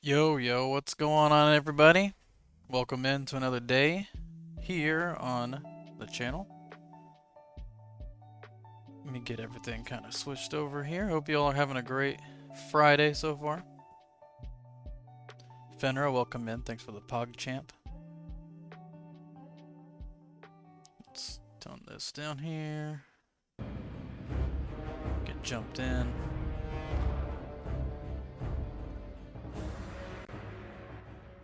Yo, yo, what's going on, everybody? Welcome in to another day here on the channel. Let me get everything kind of switched over here. Hope you all are having a great Friday so far. Fenra, welcome in. Thanks for the PogChamp. Let's tone this down here. Get jumped in.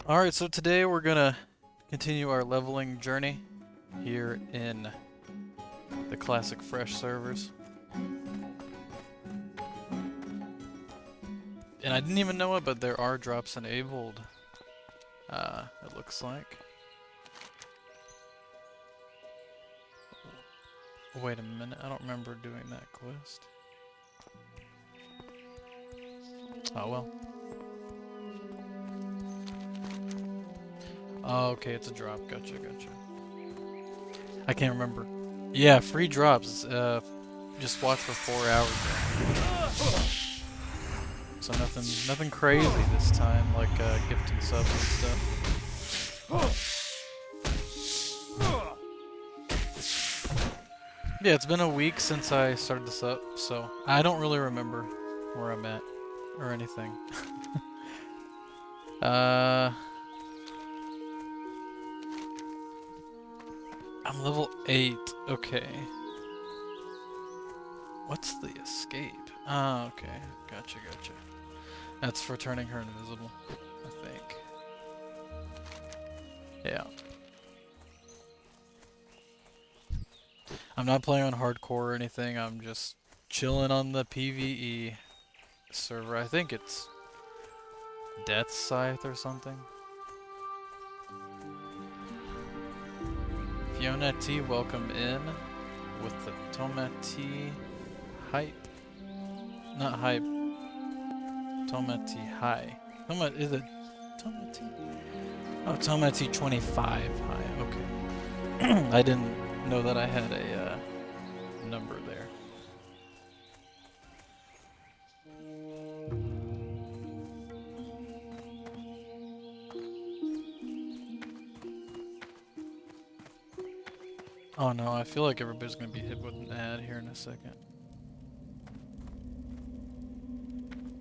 Alright, so today we're gonna continue our leveling journey here in the classic fresh servers. And I didn't even know it, but there are drops enabled, it looks like. Wait a minute, I don't remember doing that quest. Oh well. Oh, okay, it's a drop. Gotcha, gotcha. I can't remember. Yeah, free drops. Just watch for 4 hours. So nothing crazy this time, like gifting subs and stuff. Yeah, it's been a week since I started this up, so I don't really remember where I'm at or anything. I'm level 8. Okay. What's the escape? Ah, okay. Gotcha, gotcha. That's for turning her invisible, I think. Yeah. I'm not playing on hardcore or anything, I'm just chilling on the PvE server. I think it's Death Scythe or something. Fiona T, welcome in with the Tomati hype. Not hype. Tomati high. Is it Tomati? Oh, Tomati 25 high. Okay. I didn't know that I had a number there. Oh no, I feel like everybody's gonna be hit with an ad here in a second.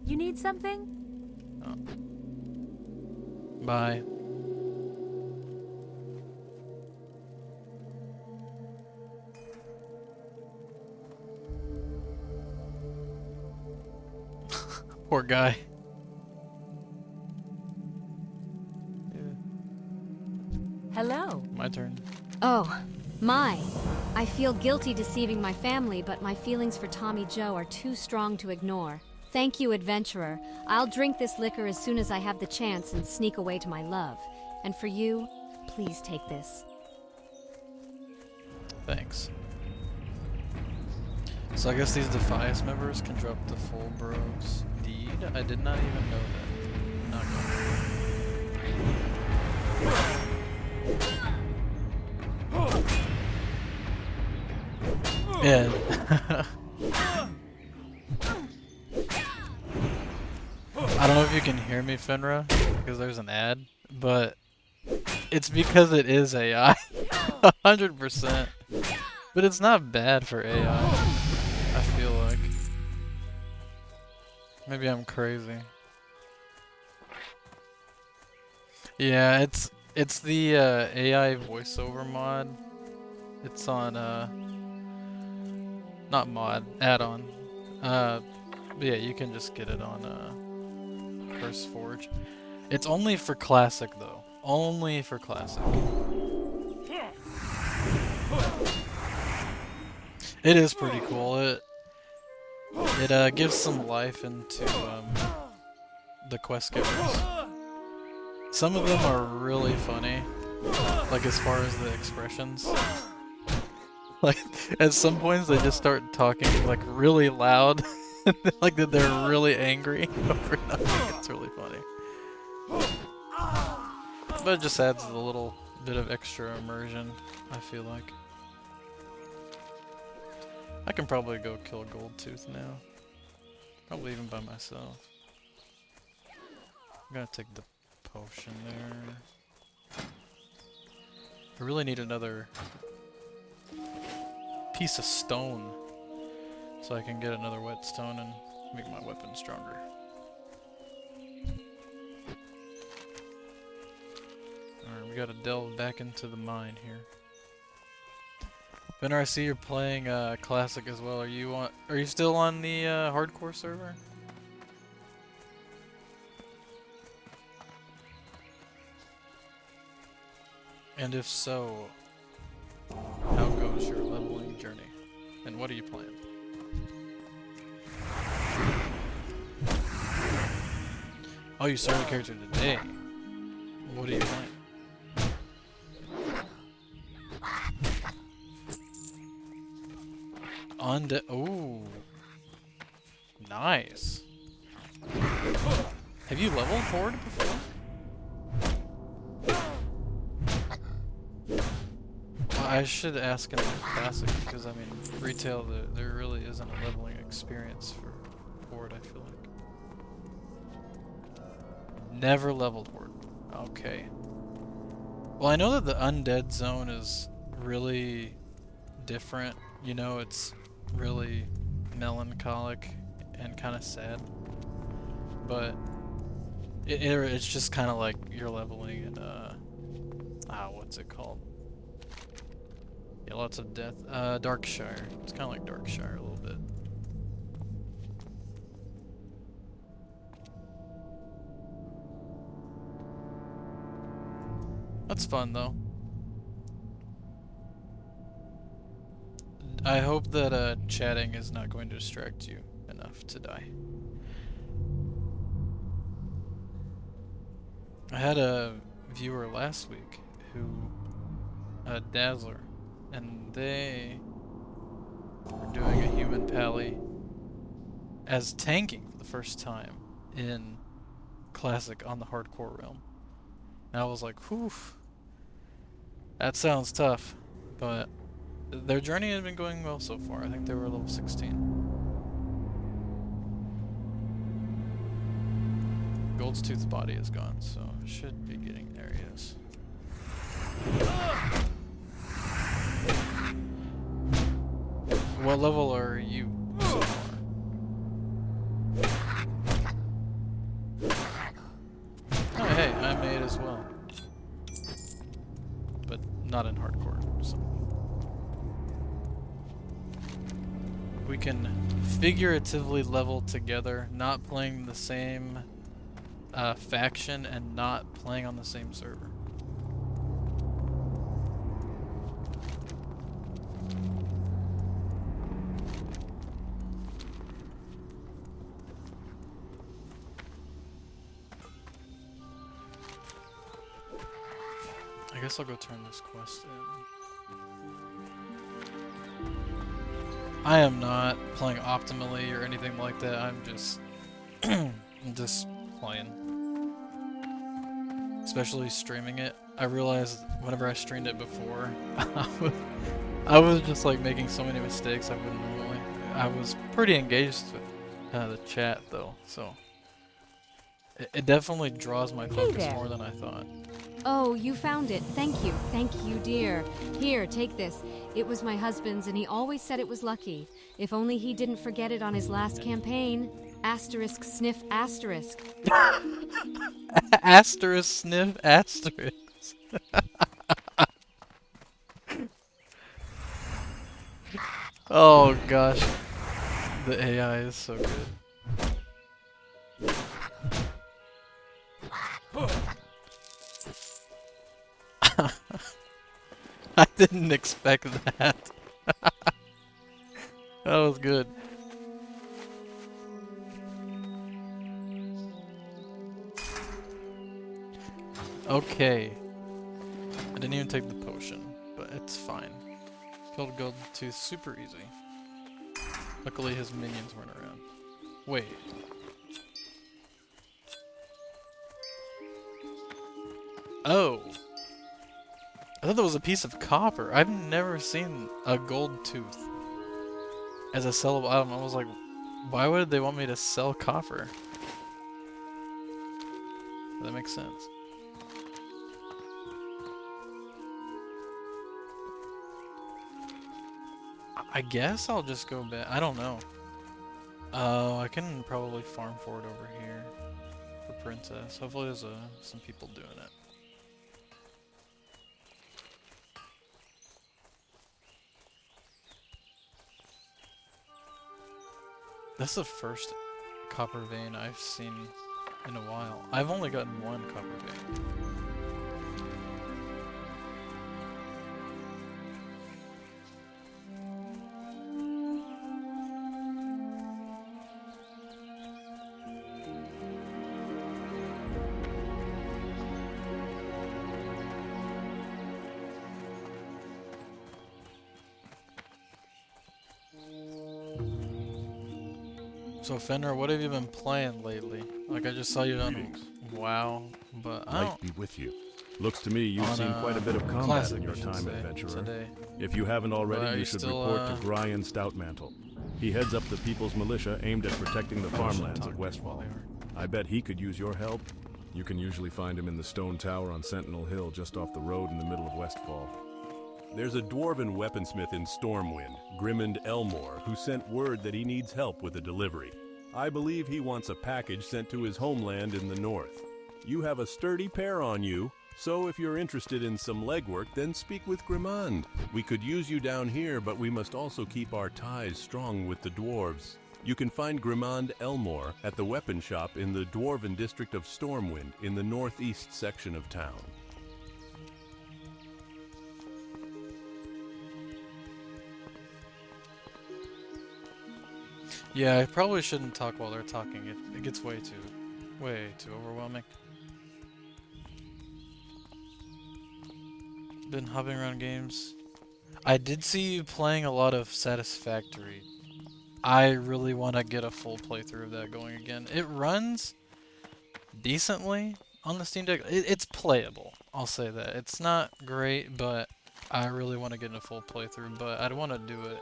You need something? Oh. Bye. Poor guy. Yeah. Hello. My turn. Oh, my. I feel guilty deceiving my family, but my feelings for Tommy Joe are too strong to ignore. Thank you, adventurer. I'll drink this liquor as soon as I have the chance and sneak away to my love. And for you, please take this. Thanks. So I guess these Defias members can drop the full bros deed. I did not even know that. Not good. Yeah. I don't know if you can hear me, Fenra, because there's an ad, but it's because it is AI. 100%. But it's not bad for AI. I feel like. Maybe I'm crazy. Yeah, it's the AI voiceover mod. It's on not mod, add-on. But yeah, you can just get it on CurseForge. It's only for classic though. Only for classic. It is pretty cool. It gives some life into the quest givers. Some of them are really funny, like as far as the expressions. Like at some points they just start talking like really loud, like that they're really angry over nothing. It's really funny, but it just adds a little bit of extra immersion. I feel like I can probably go kill Goldtooth now. Probably even by myself. I'm gonna take the potion there. I really need another piece of stone so I can get another whetstone and make my weapon stronger. Alright, we gotta delve back into the mine here. Benner, I see you're playing Classic as well. Are you still on the hardcore server? And if so, how goes your leveling journey? And what are you playing? Oh, you started a character today. What are you playing? Ooh. Nice. Have you leveled Horde before? Well, I should ask in the Classic because, I mean, retail, there really isn't a leveling experience for Horde, I feel like. Never leveled Horde. Okay. Well, I know that the undead zone is really different. You know, it's really melancholic and kind of sad. But it's just kind of like you're leveling in, what's it called? Yeah, lots of death. Darkshire. It's kind of like Darkshire a little bit. That's fun, though. I hope that chatting is not going to distract you enough to die. I had a viewer last week who, Dazzler, and they were doing a Human Paladin as tanking for the first time in Classic on the hardcore realm. And I was like, whew, that sounds tough, but their journey has been going well so far. I think they were level 16. Gold's Tooth's body is gone, so should be getting there. He is. What level are you so far? Oh, hey, I made as well. But not in hardcore, so. We can figuratively level together, not playing the same faction and not playing on the same server. I guess I'll go turn this quest in. I am not playing optimally or anything like that. I'm just just playing. Especially streaming it. I realized whenever I streamed it before, I was just like making so many mistakes I wouldn't normally. I was pretty engaged with the chat though, so it definitely draws my focus more than I thought. Oh, you found it. Thank you. Thank you, dear. Here, take this. It was my husband's, and he always said it was lucky. If only he didn't forget it on his last campaign. Asterisk sniff asterisk. Asterisk sniff asterisk. Oh gosh. The AI is so good. I didn't expect that. That was good. Okay. I didn't even take the potion, but it's fine. Killed Gold Tooth super easy. Luckily his minions weren't around. Wait. Oh. I thought that was a piece of copper. I've never seen a gold tooth as a sellable item. I was like, why would they want me to sell copper? That makes sense. I guess I'll just go back. I don't know. Oh, I can probably farm for it over here for Princess. Hopefully there's some people doing it. That's the first copper vein I've seen in a while. I've only gotten one copper vein. So Fenrir, what have you been playing lately? Like I just saw you on WoW, but I Light don't. be with you. Looks to me you've On, seen quite a bit of combat Classic, in your I should time, say, adventurer. today. If you haven't But are already, you you should still, report to Brian Stoutmantle. He heads up the People's Militia aimed at protecting the farmlands of Westfall. I bet he could use your help. You can usually find him in the stone tower on Sentinel Hill just off the road in the middle of Westfall. There's a dwarven weaponsmith in Stormwind, Grimmond Elmore, who sent word that he needs help with a delivery. I believe he wants a package sent to his homeland in the north. You have a sturdy pair on you, so if you're interested in some legwork, then speak with Grimmond. We could use you down here, but we must also keep our ties strong with the dwarves. You can find Grimmond Elmore at the weapon shop in the Dwarven district of Stormwind in the northeast section of town. Yeah, I probably shouldn't talk while they're talking. It gets way too overwhelming. Been hopping around games. I did see you playing a lot of Satisfactory. I really want to get a full playthrough of that going again. It runs decently on the Steam Deck. It's playable, I'll say that. It's not great, but I really want to get in a full playthrough, but I'd want to do it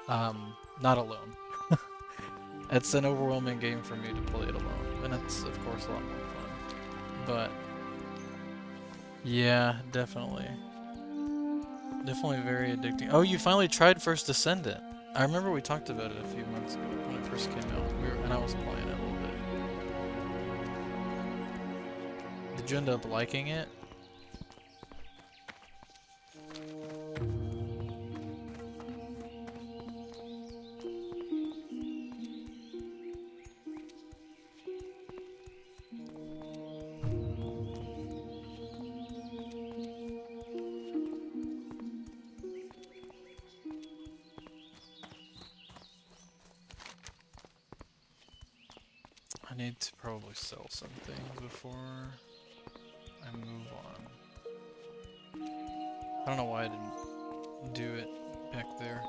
not alone. It's an overwhelming game for me to play it alone, and it's of course a lot more fun. But yeah, definitely very addicting. Oh, you finally tried First Descendant. I remember we talked about it a few months ago when it first came out, and I was playing it a little bit. Did you end up liking it? I need to probably sell some things before I move on. I don't know why I didn't do it back there.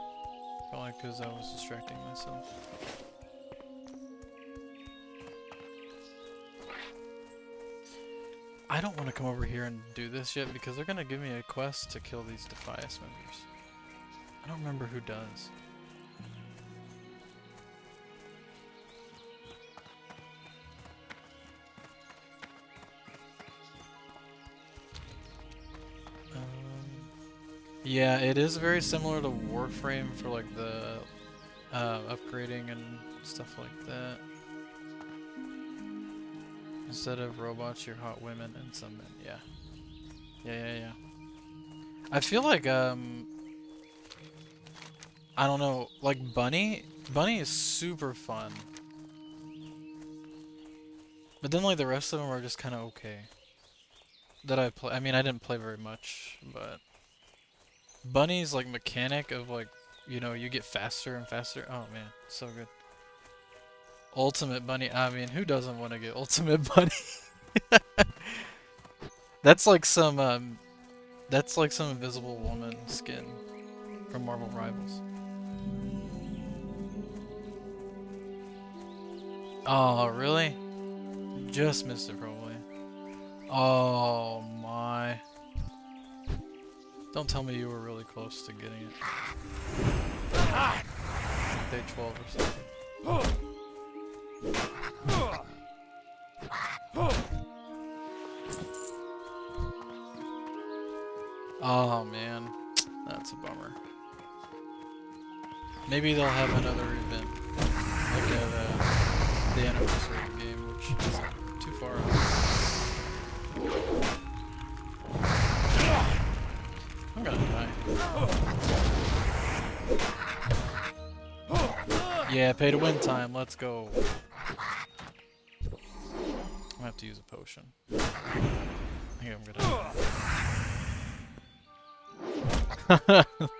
Probably because I was distracting myself. I don't want to come over here and do this yet because they're going to give me a quest to kill these Defias members. I don't remember who does. Yeah, it is very similar to Warframe for like the upgrading and stuff like that. Instead of robots, you're hot women and some men. Yeah. Yeah. I feel like I don't know, like Bunny is super fun. But then like the rest of them are just kind of okay. I mean, I didn't play very much, but Bunny's like mechanic of like, you know, you get faster and faster. Oh man, so good. Ultimate Bunny. I mean, who doesn't want to get Ultimate Bunny? That's like some Invisible Woman skin from Marvel Rivals. Oh, really? Just missed it probably. Oh my. Don't tell me you were really close to getting it. Day 12 or something. Oh man, that's a bummer. Maybe they'll have another event, like at the anniversary game, which isn't too far off. I'm gonna die. Yeah, pay to win time, let's go. I'm gonna have to use a potion. I think I'm gonna...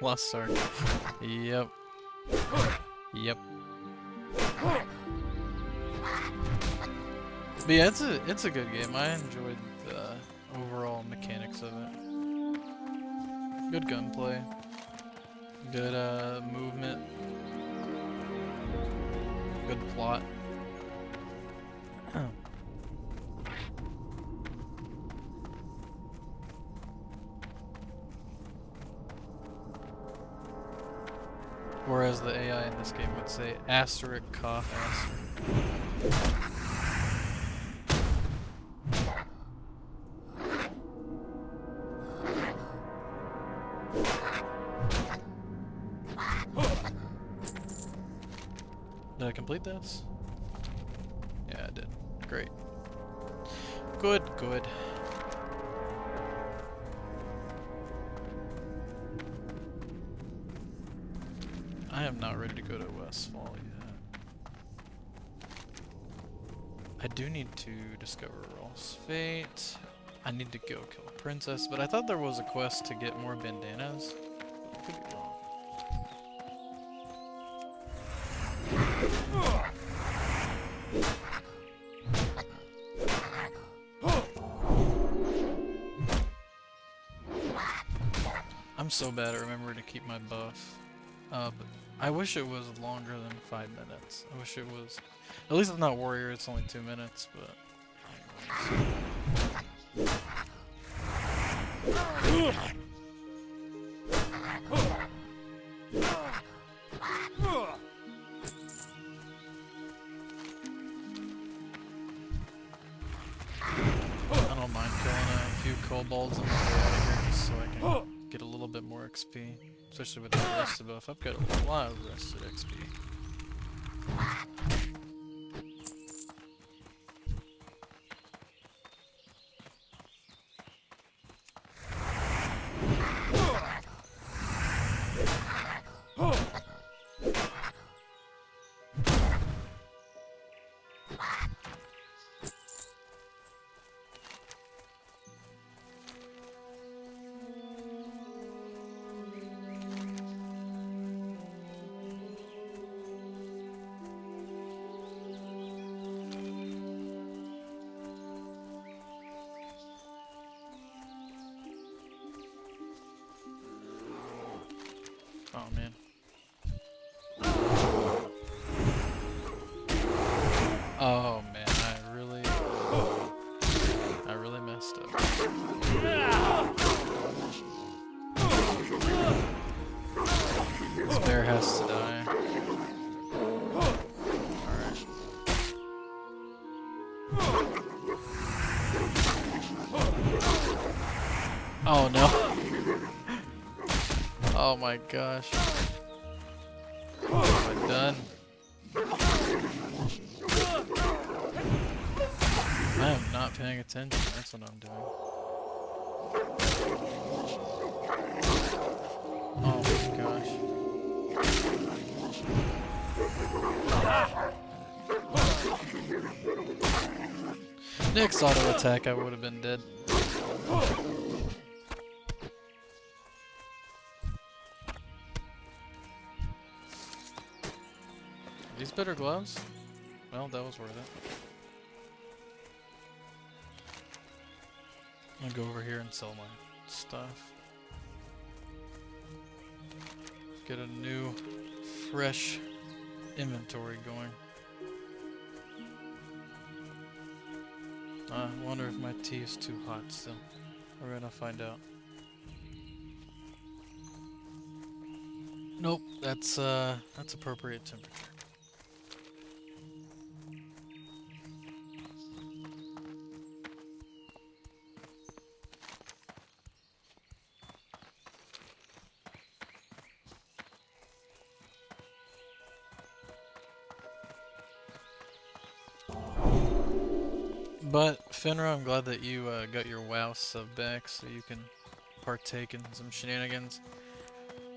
Lost Sark. Yep. Yep. But yeah, it's a good game. I enjoyed the overall mechanics of it. Good gunplay. Good movement. Good plot. Whereas the AI in this game would say asterisk cough asterisk. Did I complete this? Yeah, I did. Great. Good, good. I am not ready to go to Westfall yet. I do need to discover Rolf's fate. I need to go kill a princess, but I thought there was a quest to get more bandanas. I could be wrong. I'm so bad at remembering to keep my buff. But I wish it was longer than 5 minutes. I wish it was... At least it's not Warrior, it's only 2 minutes, but... I don't mind killing a few kobolds on the way out of here just so I can get a little bit more XP. Especially with the rested buff. I've got a lot of rested XP. Oh man. Oh man, I really messed up. This bear has to die. Alright. Oh no. Oh my gosh. What have I done? I am not paying attention. That's what I'm doing. Oh my gosh. Next auto attack, I would have been dead. These better gloves? Well, that was worth it. I'm gonna go over here and sell my stuff. Get a new, fresh inventory going. I wonder if my tea is too hot still. We're gonna find out. Nope, that's appropriate temperature. But Finra, I'm glad that you got your WoW sub back so you can partake in some shenanigans.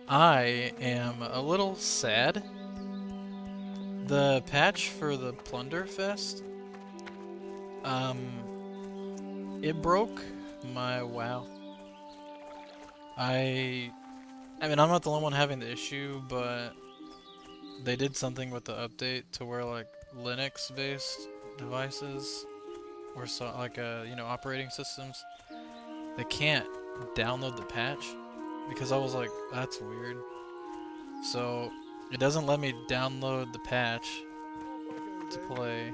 I am a little sad. The patch for the Plunder Fest, it broke my WoW. I mean, I'm not the only one having the issue, but they did something with the update to where like Linux-based devices or so like you know, operating systems, they can't download the patch because I was like, that's weird. So it doesn't let me download the patch to play.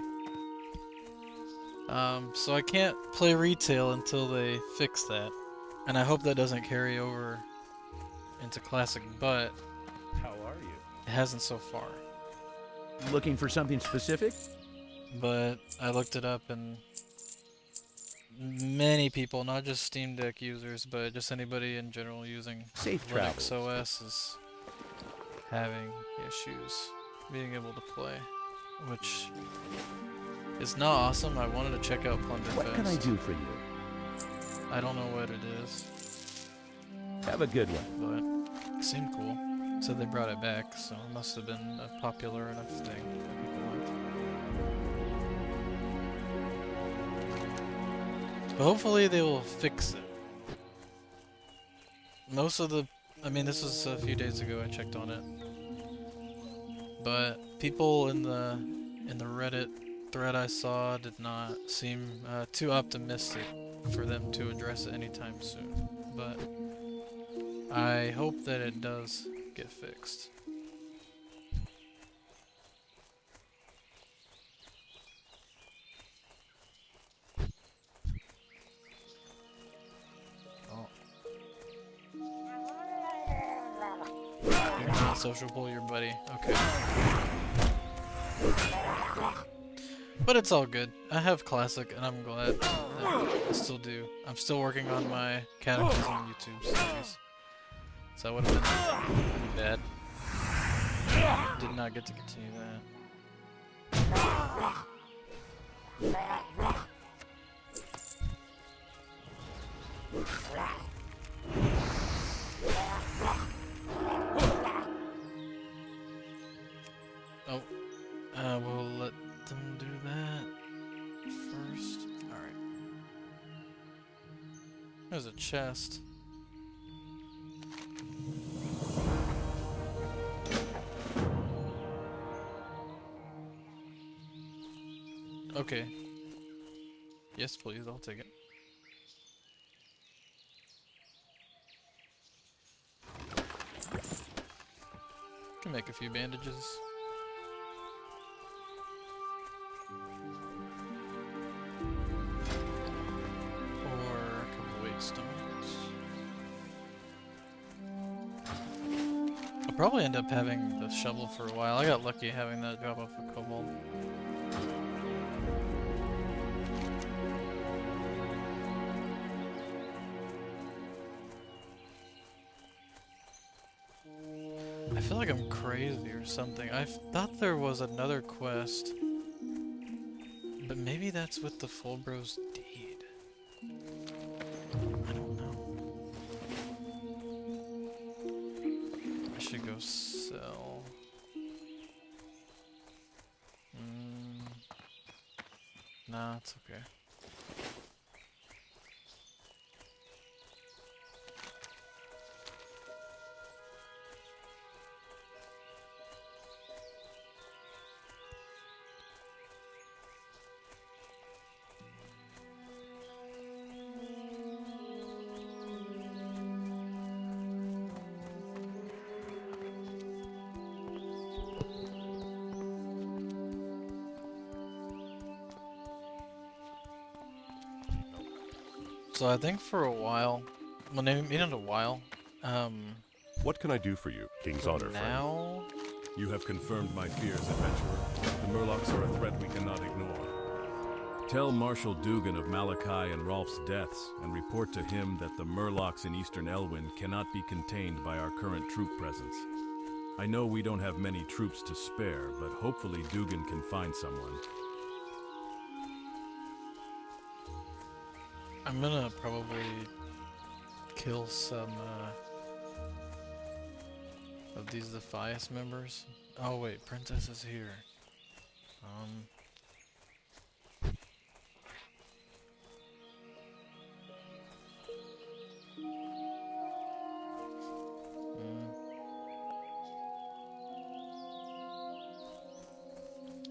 So I can't play retail until they fix that, and I hope that doesn't carry over into classic, but How are you? it hasn't so far. Looking for something specific? But I looked it up, and many people, not just Steam Deck users, but just anybody in general using Safe Linux travels. OS is having issues being able to play, which is not awesome. I wanted to check out Plunderfest. What can I do for you? I don't know what it is, Have a good one. but it seemed cool. So they brought it back, so it must have been a popular enough thing that people liked. But hopefully they will fix it. Most of the, I mean, this was a few days ago I checked on it, but people in the Reddit thread I saw did not seem too optimistic for them to address it anytime soon. But I hope that it does get fixed. Oh. You're not sociable, your buddy. Okay. But it's all good. I have classic, and I'm glad that I still do. I'm still working on my Catechism YouTube series. So that would have been bad. Did not get to continue that. Oh, we'll let them do that first. Alright. There's a chest. Okay. Yes, please, I'll take it. Can make a few bandages. Or a couple weight stones. I'll probably end up having the shovel for a while. I got lucky having that drop off a kobold. I feel like I'm crazy or something. I thought there was another quest, but maybe that's with the Fulbro's deed. I don't know. I should go sell. Nah, it's okay. So I think for a while, well, maybe not a while, What can I do for you, King's Honor friend? now, You have confirmed my fears, adventurer. The Murlocs are a threat we cannot ignore. Tell Marshal Dugan of Malachi and Rolf's deaths, and report to him that the Murlocs in Eastern Elwyn cannot be contained by our current troop presence. I know we don't have many troops to spare, but hopefully Dugan can find someone. I'm gonna probably kill some of these Defias members. Oh wait, Princess is here.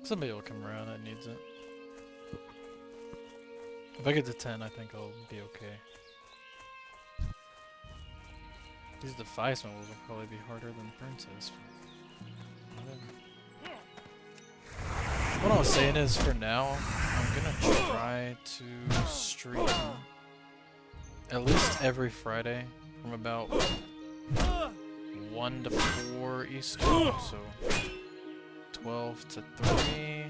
Somebody will come around that needs it. If I get to 10, I think I'll be okay. These Defias members will probably be harder than Princess. What I was saying is, for now, I'm gonna try to stream at least every Friday from about 1 to 4 Eastern, so 12 to 3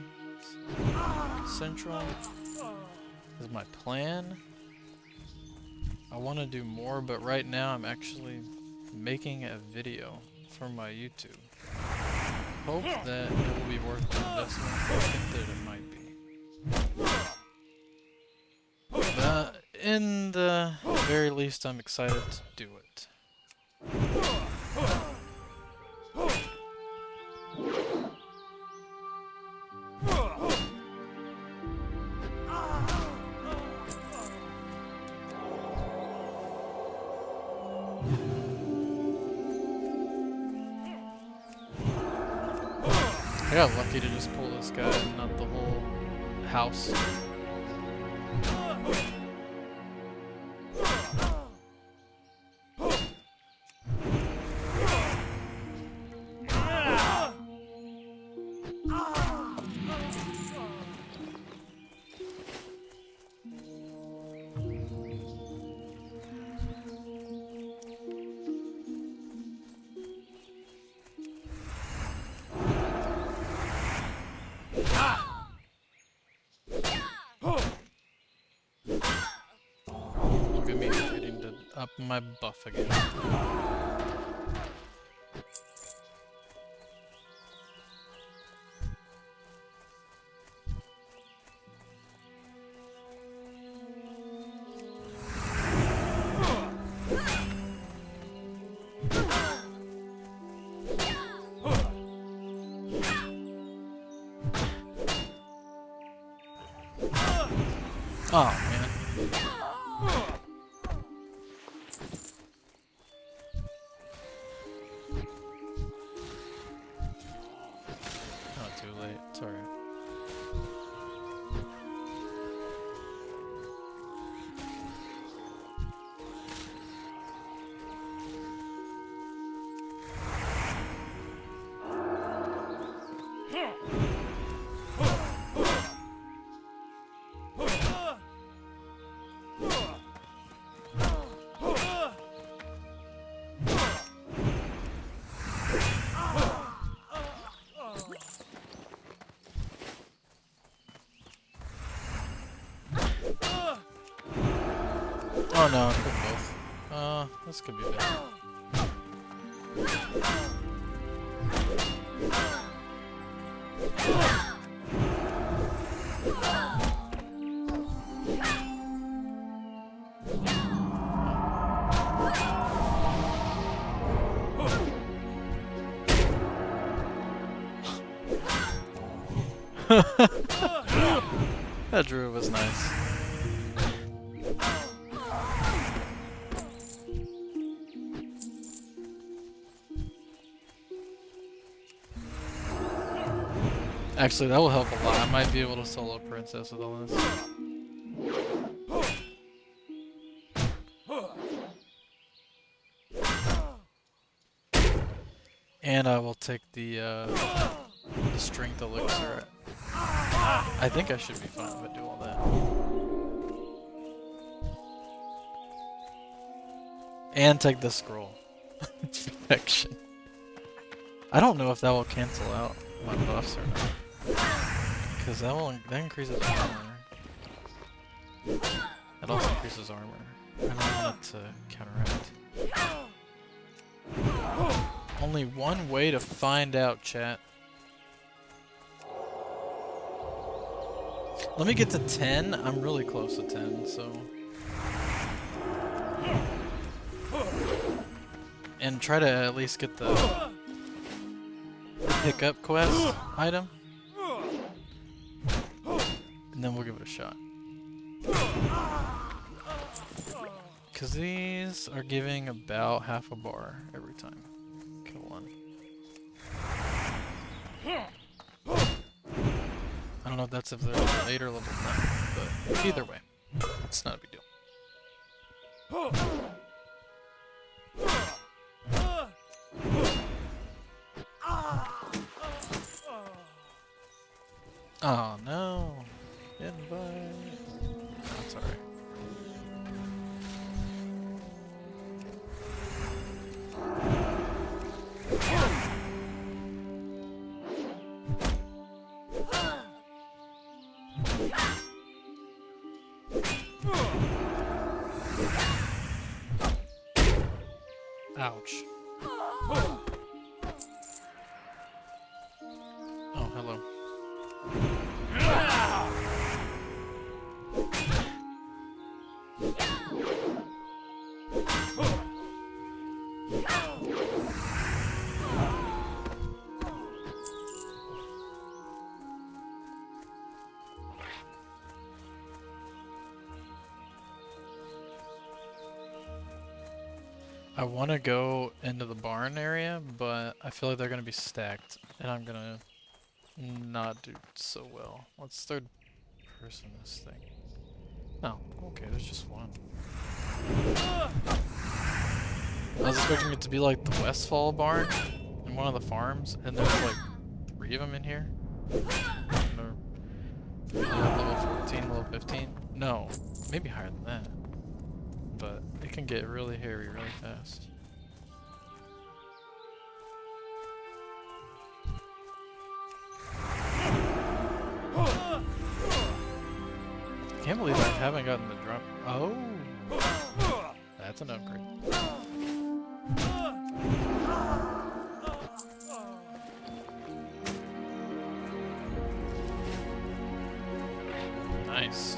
Central is my plan. I want to do more, but right now I'm actually making a video for my YouTube. Hope that it will be worth the investment. I think that it might be. But in the very least, I'm excited to do it. I got lucky to just pull this guy and not the whole house. Look at me getting to up my buff again. Oh man. Not too late, it's alright. Oh no, I put both. This could be bad. That druid was nice. Actually, that will help a lot. I might be able to solo Princess with all this. And I will take the strength elixir. I think I should be fine if I do all that. And take the scroll. Perfection. I don't know if that will cancel out my buffs or not. Because that increases armor. That also increases armor. I don't want it to counteract. Only one way to find out, chat. Let me get to 10. I'm really close to 10, so and try to at least get the pickup quest item. And then we'll give it a shot. Because these are giving about half a bar every time. Kill one. I don't know if that's if they're level 8 or level 9, but either way, it's not a big deal. Oh no! Invite. That's alright. Ouch. Oh, hello. I want to go into the barn area, but I feel like they're going to be stacked, and I'm going to not do so well. What's third person this thing? Oh, okay, there's just one. I was expecting it to be like the Westfall barn in one of the farms, and there's like 3 of them in here. And they're level 14, level 15. No, maybe higher than that. But it can get really hairy really fast. I can't believe I haven't gotten the drop. Oh! That's an upgrade. Nice.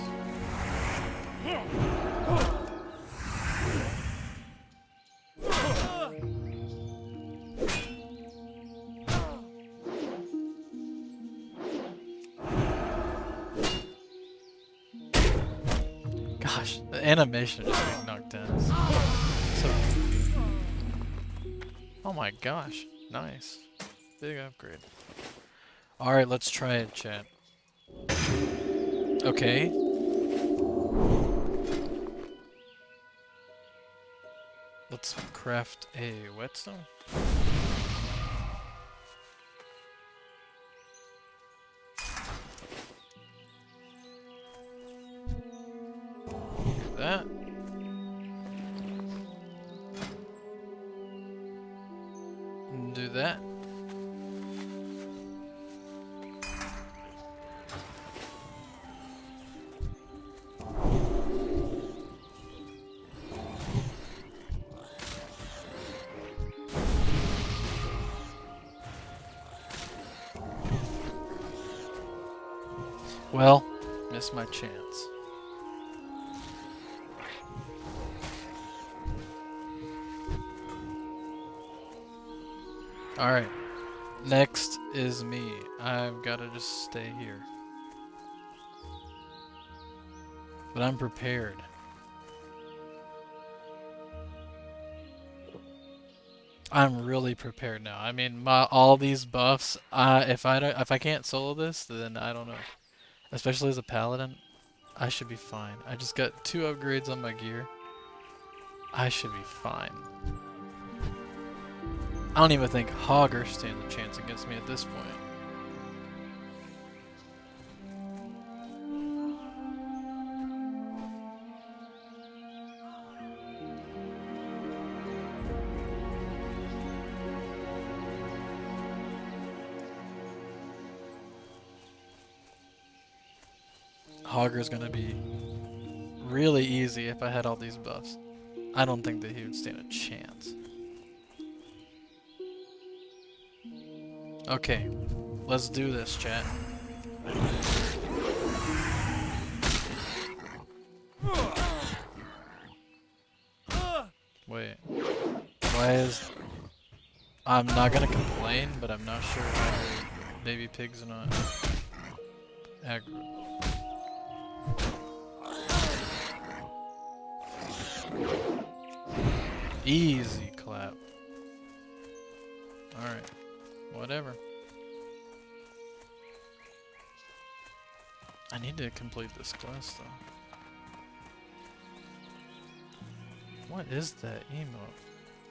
Gosh, the animation just being knocked down is so goofy. Oh my gosh, nice. Big upgrade. Alright, let's try it, chat. Okay. Let's craft a whetstone. That. And do that. Well, missed my chance. Alright, next is me. I've got to just stay here. But I'm prepared. I'm really prepared now. I mean, all these buffs. If I can't solo this, then I don't know. Especially as a paladin, I should be fine. I just got 2 upgrades on my gear. I should be fine. I don't even think Hogger stands a chance against me at this point. Hogger's gonna be really easy if I had all these buffs. I don't think that he would stand a chance. Okay, let's do this, chat. Wait, why is I'm not gonna complain, but I'm not sure whether baby pigs are not aggro. Easy clap. Alright. Whatever. I need to complete this quest though. What is that emote,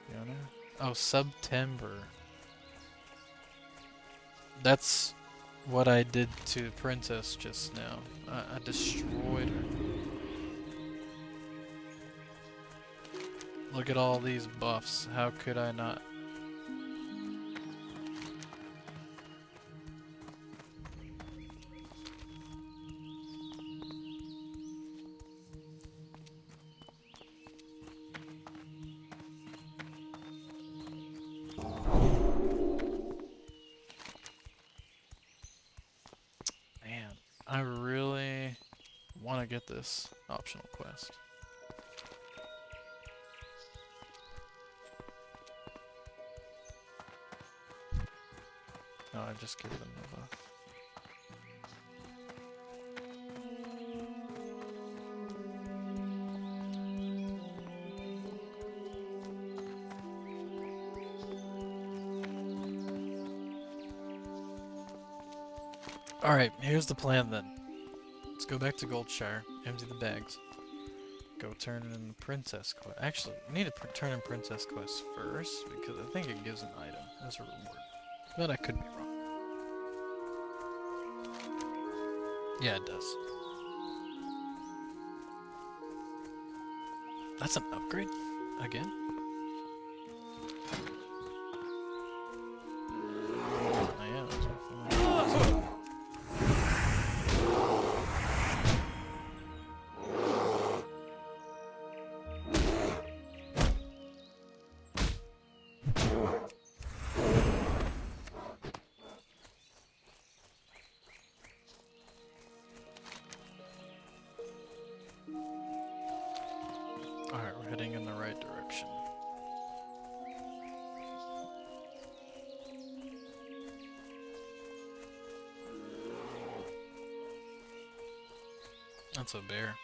Fiona? Oh, September. That's what I did to Princess just now. I destroyed her. Look at all these buffs. How could I not? Man, I really want to get this optional quest. No, I just give them the buff. Alright, here's the plan then. Let's go back to Goldshire, empty the bags. Go turn in the Princess quest. Actually, we need to turn in Princess quest first, because I think it gives an item as a reward. But I could be wrong. Yeah, it does. That's an upgrade? Again? Oh, yeah, that's definitely. Alright, we're heading in the right direction. That's a bear.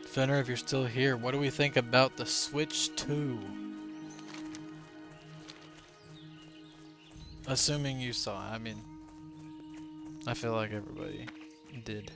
Fenner, if you're still here, what do we think about the Switch 2? Assuming you saw it. I mean, I feel like everybody did.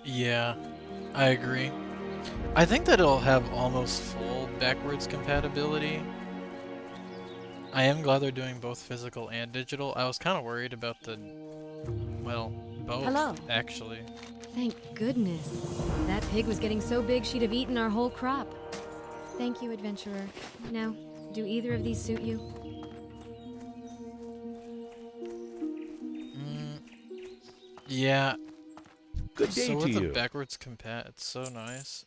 Yeah, I agree. I think that it'll have almost full backwards compatibility. I am glad they're doing both physical and digital. I was kind of worried about the, well, both, Hello. actually. Thank goodness. That pig was getting so big she'd have eaten our whole crop. Thank you, adventurer. Now, do either of these suit you? Yeah. Good day So to with the you. backwards compat, it's so nice.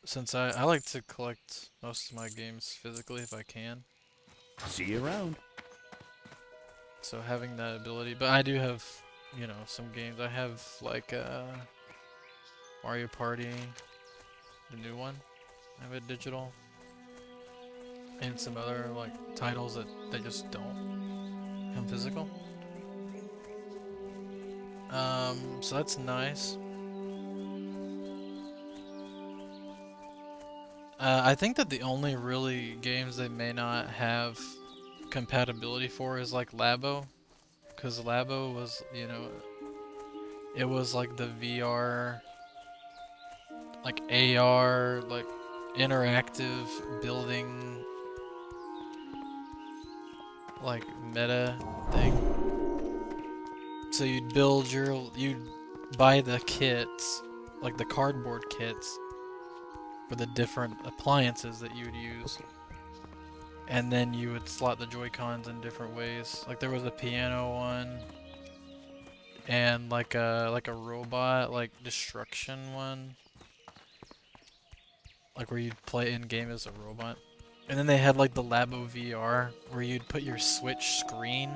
Since I like to collect most of my games physically if I can. See you around. So having that ability, but I do have, you know, some games. I have like Mario Party, the new one. I have it digital, and some other like titles that they just don't come physical. So that's nice. I think that the only really games they may not have compatibility for is like Labo, because Labo was, you know, it was like the VR like AR, like interactive building, like meta thing. So you'd buy the kits, like the cardboard kits, for the different appliances that you would use. And then you would slot the Joy-Cons in different ways. Like there was a piano one, and like a robot, like destruction one. Like where you'd play in game as a robot. And then they had like the Labo VR where you'd put your Switch screen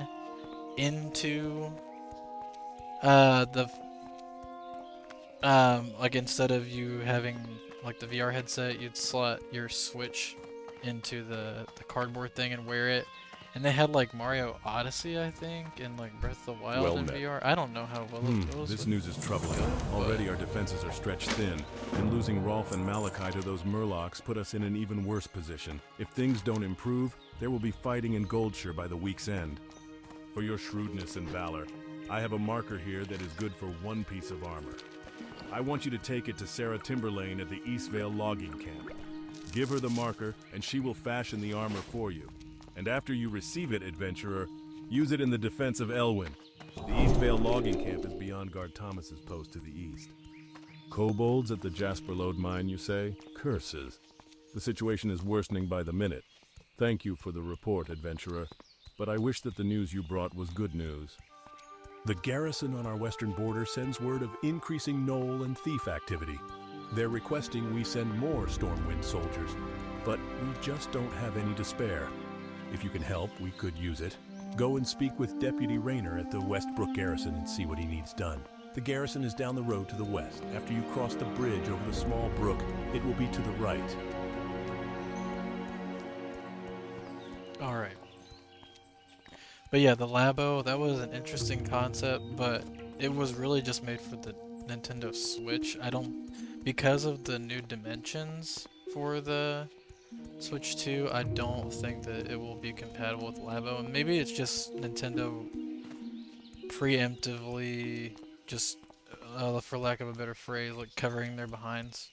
into the like instead of you having like the VR headset, you'd slot your Switch into the cardboard thing and wear it. And they had like Mario Odyssey, I think, and like Breath of the Wild Well in met. VR. I don't know how well it goes. This with news is troubling. Already our defenses are stretched thin, and losing Rolf and Malachi to those Murlocs put us in an even worse position. If things don't improve, there will be fighting in Goldshire by the week's end. For your shrewdness and valor, I have a marker here that is good for one piece of armor. I want you to take it to Sarah Timberlane at the Eastvale logging camp. Give her the marker, and she will fashion the armor for you. And after you receive it, adventurer, use it in the defense of Elwyn. The Eastvale logging camp is beyond Guard Thomas's post to the east. Kobolds at the Jasper Lode mine, you say? Curses. The situation is worsening by the minute. Thank you for the report, adventurer, but I wish that the news you brought was good news. The garrison on our western border sends word of increasing gnoll and thief activity. They're requesting we send more Stormwind soldiers, but we just don't have any to spare. If you can help, we could use it. Go and speak with Deputy Rayner at the Westbrook Garrison and see what he needs done. The garrison is down the road to the west. After you cross the bridge over the small brook, it will be to the right. Alright. But yeah, the Labo, that was an interesting concept, but it was really just made for the Nintendo Switch. Because of the new dimensions for the Switch 2, I don't think that it will be compatible with Labo. And maybe it's just Nintendo preemptively, just for lack of a better phrase, like covering their behinds.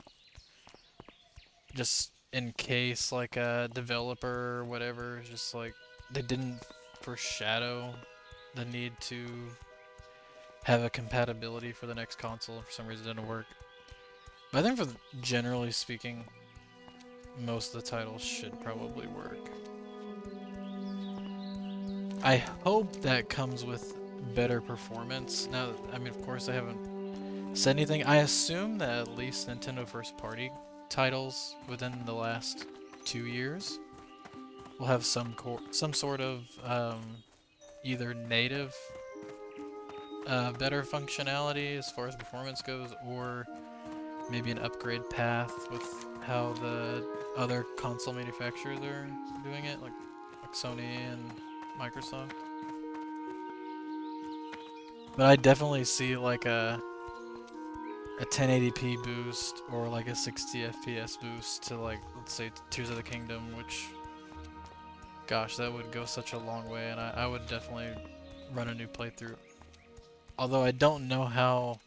Just in case, like a developer or whatever, just like they didn't foreshadow the need to have a compatibility for the next console, and for some reason it didn't work. But I think generally speaking, most of the titles should probably work. I hope that comes with better performance. Now, I mean, of course I haven't said anything. I assume that at least Nintendo first party titles within the last 2 years will have some sort of either native better functionality as far as performance goes, or maybe an upgrade path with how the other console manufacturers are doing it, like Sony and Microsoft. But I definitely see like a 1080p boost or like a 60 FPS boost to, like, let's say Tears of the Kingdom, which, gosh, that would go such a long way, and I would definitely run a new playthrough. Although I don't know how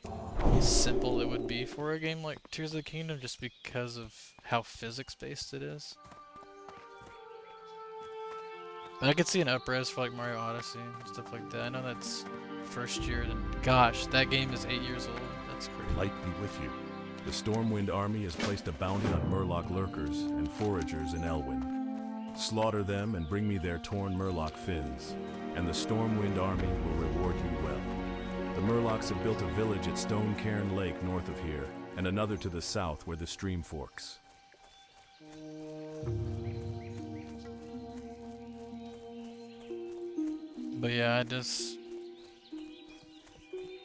simple it would be for a game like Tears of the Kingdom, just because of how physics-based it is. But I could see an up-res for like Mario Odyssey and stuff like that. I know that's first year, and gosh, that game is 8 years old. That's crazy. Light be with you. The Stormwind army has placed a bounty on Murloc lurkers and foragers in Elwyn. Slaughter them and bring me their torn Murloc fins, and the Stormwind army will reward you well. The Murlocs have built a village at Stone Cairn Lake north of here, and another to the south where the stream forks. But yeah,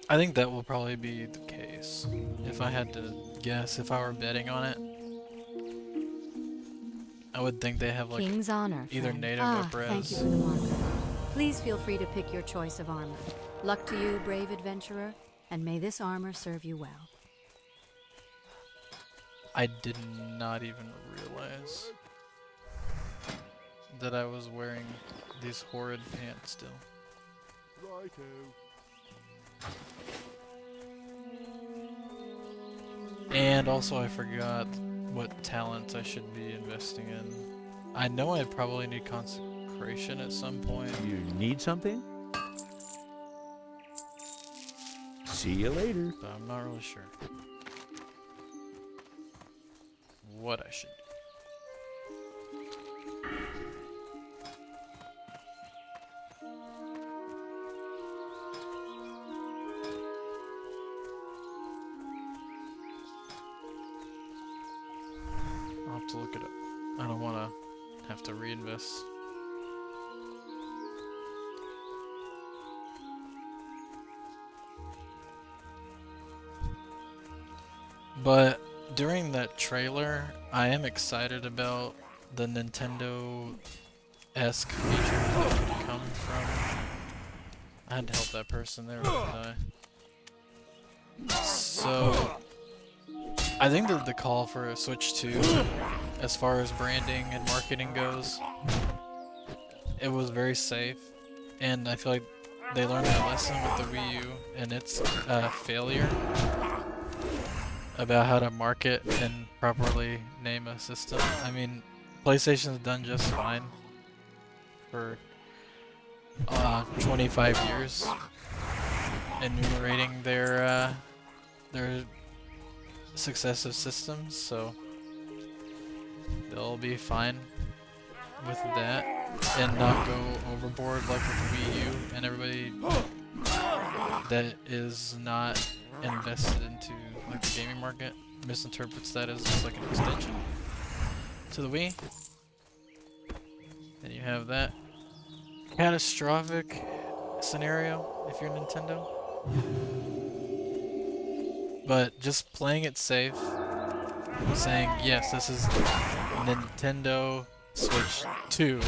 I think that will probably be the case. If I had to guess, if I were betting on it, I would think they have like King's honor, either friend. native or Thank you res. for the marker. Please feel free to pick your choice of armor. Luck to you, brave adventurer, and may this armor serve you well. I did not even realize that I was wearing these horrid pants still. Righto. And also I forgot what talents I should be investing in. I know I probably need consecration at some point. You need something? See you later. But I'm not really sure what I should do. I'll have to look it up. I don't want to have to reinvest. But during that trailer, I am excited about the Nintendo-esque features that could come from. I had to help that person there, didn't I? So, I think that the call for a Switch 2, as far as branding and marketing goes, it was very safe, and I feel like they learned that lesson with the Wii U and its failure about how to market and properly name a system. I mean, PlayStation's done just fine for 25 years enumerating their successive systems, so they'll be fine with that and not go overboard like with Wii U and everybody that is not invested into like the gaming market misinterprets that as just like an extension to the Wii. Then you have that catastrophic scenario if you're Nintendo. But just playing it safe, saying yes, this is Nintendo Switch 2.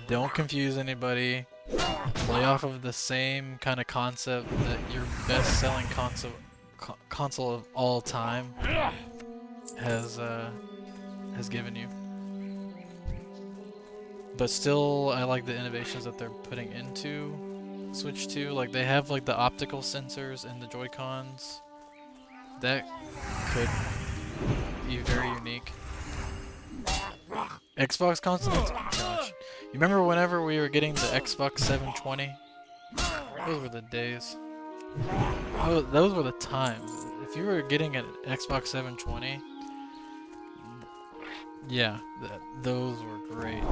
Don't confuse anybody. Play off of the same kind of concept that your best-selling console of all time has given you. But still, I like the innovations that they're putting into Switch 2. Like, they have like the optical sensors and the Joy-Cons. That could be very unique. Xbox consoles? Gosh. You remember whenever we were getting the Xbox 720? Those were the days. Those were the times. If you were getting an Xbox 720, yeah, those were great.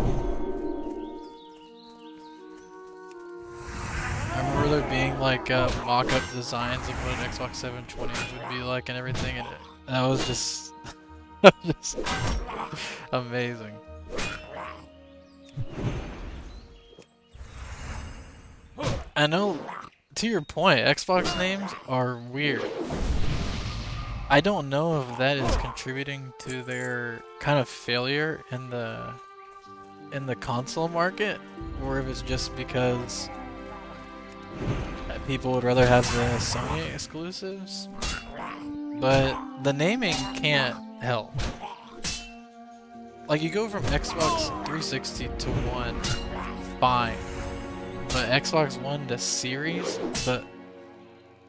I remember there being like mock-up designs of what an Xbox 720 would be like and everything, and that was just, just amazing. I know, to your point, Xbox names are weird. I don't know if that is contributing to their kind of failure in the console market, or if it's just because people would rather have the Sony exclusives. But the naming can't help. Like, you go from Xbox 360 to One, fine. But Xbox One to Series, but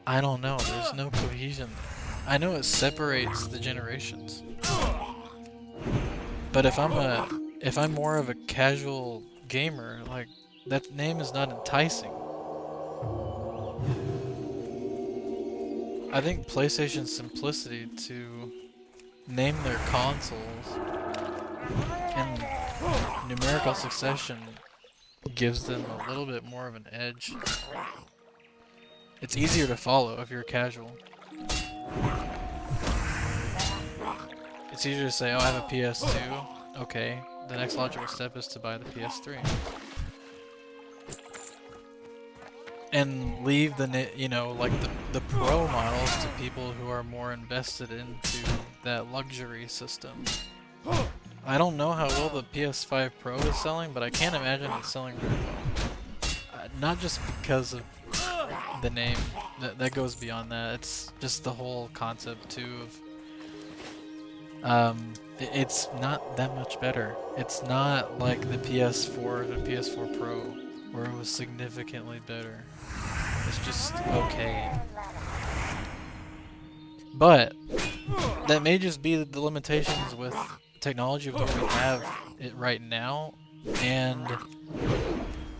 I don't know, there's no cohesion there. I know it separates the generations. But if I'm more of a casual gamer, like, that name is not enticing. I think PlayStation's simplicity to name their consoles in numerical succession gives them a little bit more of an edge. It's easier to follow if you're casual. It's easier to say, oh, I have a PS2. Okay, the next logical step is to buy the PS3. And leave the, you know, like the pro models to people who are more invested into that luxury system. I don't know how well the PS5 Pro is selling, but I can't imagine it's selling very well. Not just because of the name, that goes beyond that. It's just the whole concept too of it's not that much better. It's not like the PS4, the PS4 Pro, where it was significantly better. It's just okay. But that may just be the limitations with technology of what we have it right now, and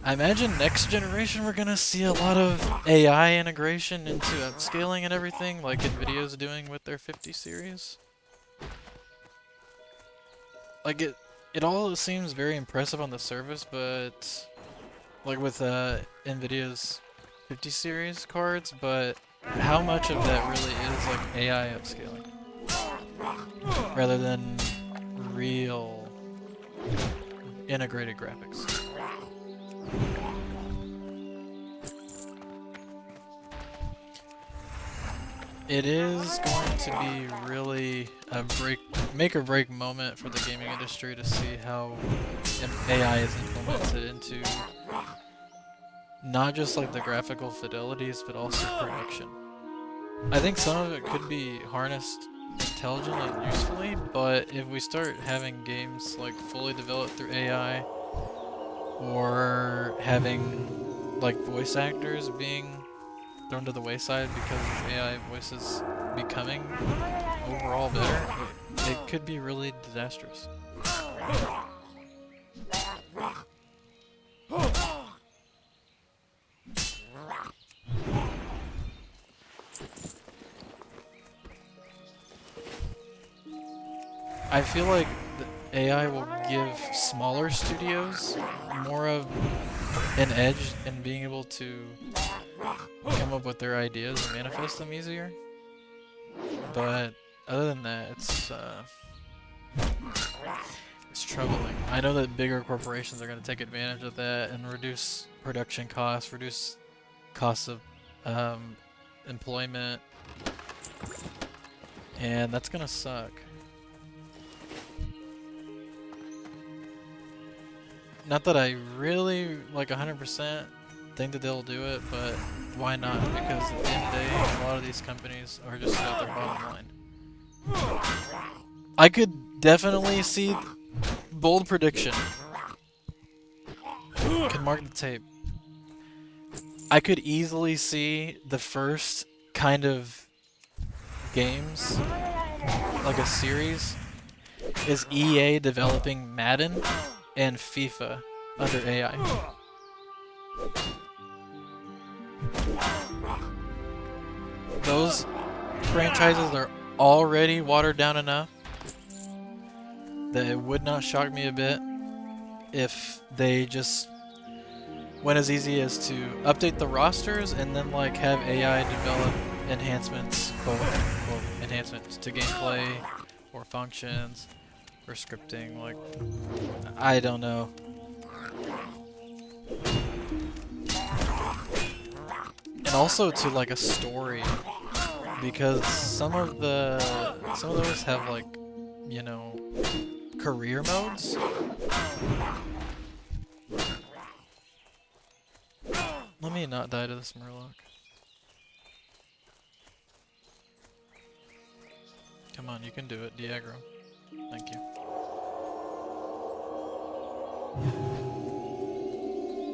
I imagine next generation we're gonna see a lot of AI integration into upscaling and everything, like NVIDIA's doing with their 50 series. Like it all seems very impressive on the surface, but like with NVIDIA's 50 series cards, but how much of that really is like AI upscaling rather than real integrated graphics? It is going to be really a make or break moment for the gaming industry to see how AI is implemented into not just like the graphical fidelities, but also production. I think some of it could be harnessed intelligently and usefully, but if we start having games like fully developed through AI, or having like voice actors being thrown to the wayside because of AI voices becoming overall better, it could be really disastrous. I feel like the AI will give smaller studios more of an edge in being able to come up with their ideas and manifest them easier. But other than that, it's troubling. I know that bigger corporations are going to take advantage of that and reduce production costs, reduce costs of employment, and that's going to suck. Not that I really, like 100% think that they'll do it, but why not? Because at the end of the day, a lot of these companies are just about their bottom line. I could definitely see, bold prediction, can mark the tape. I could easily see the first kind of games, like a series, is EA developing Madden and FIFA under AI. Those franchises are already watered down enough that it would not shock me a bit if they just went as easy as to update the rosters and then like have AI develop enhancements, quote unquote, enhancements to gameplay or functions or scripting. Like, I don't know. And also to like a story, because some of those have like, you know, career modes. Let me not die to this Murloc. Come on, you can do it, Diagro. Thank you.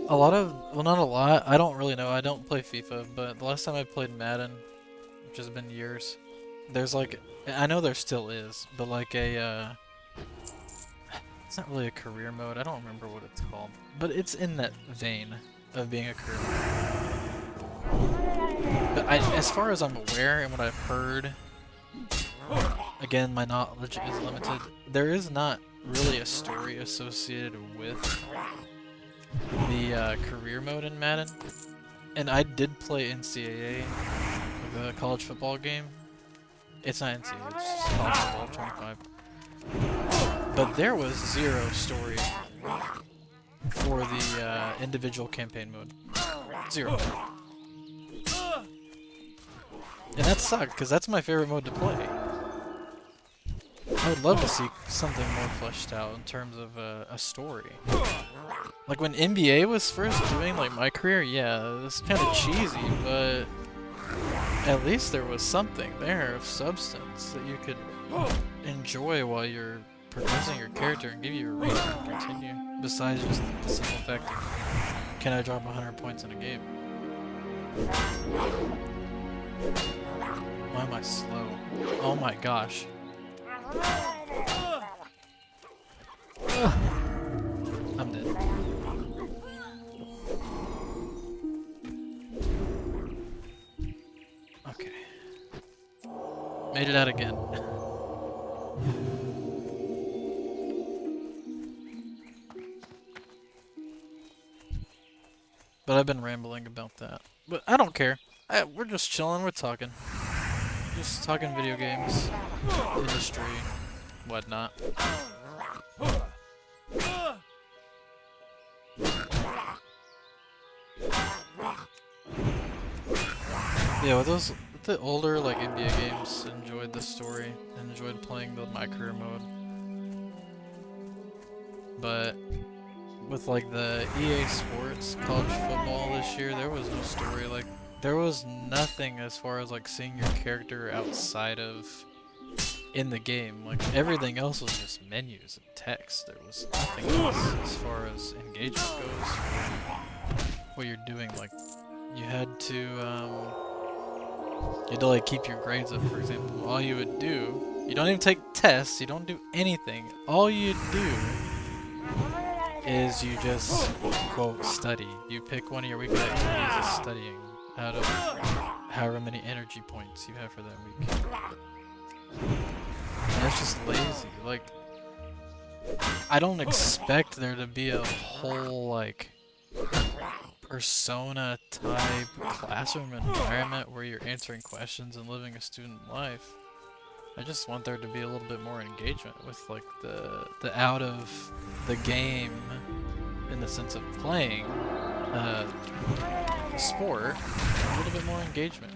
A lot of, well, not a lot, I don't really know, I don't play FIFA, but the last time I played Madden, which has been years, there's like, I know there still is, but like a, it's not really a career mode, I don't remember what it's called, but it's in that vein of being a career mode. But as far as I'm aware and what I've heard, again, my knowledge is limited, there is not really a story associated with the career mode in Madden. And I did play NCAA, the college football game. It's not NCAA, it's just college football 25. But there was zero story for the individual campaign mode. Zero. And that sucked, because that's my favorite mode to play. I would love to see something more fleshed out in terms of a story. Like when NBA was first doing like my career, yeah, it was kind of cheesy, but at least there was something there of substance that you could enjoy while you're progressing your character and give you a reason to continue. Besides just the simple fact of, can I drop 100 points in a game? Why am I slow? Oh my gosh. Ugh. I'm dead. Okay. Made it out again. But I've been rambling about that. But I don't care. We're just chilling, we're talking. Just talking video games, industry, whatnot. Yeah, with the older like NBA games, enjoyed the story, enjoyed playing the My Career mode. But with like the EA Sports college football this year, there was no story. Like there was nothing as far as like seeing your character outside of in the game. Like everything else was just menus and text. There was nothing else as far as engagement goes. What you're doing, like you had to like keep your grades up, for example. All you would do, you don't even take tests, you don't do anything. All you do is you just, quote, study. You pick one of your weekly activities as studying out of however many energy points you have for that week. And it's just lazy. Like, I don't expect there to be a whole, like, persona type classroom environment where you're answering questions and living a student life. I just want there to be a little bit more engagement with like the out of the game in the sense of playing sport, a little bit more engagement.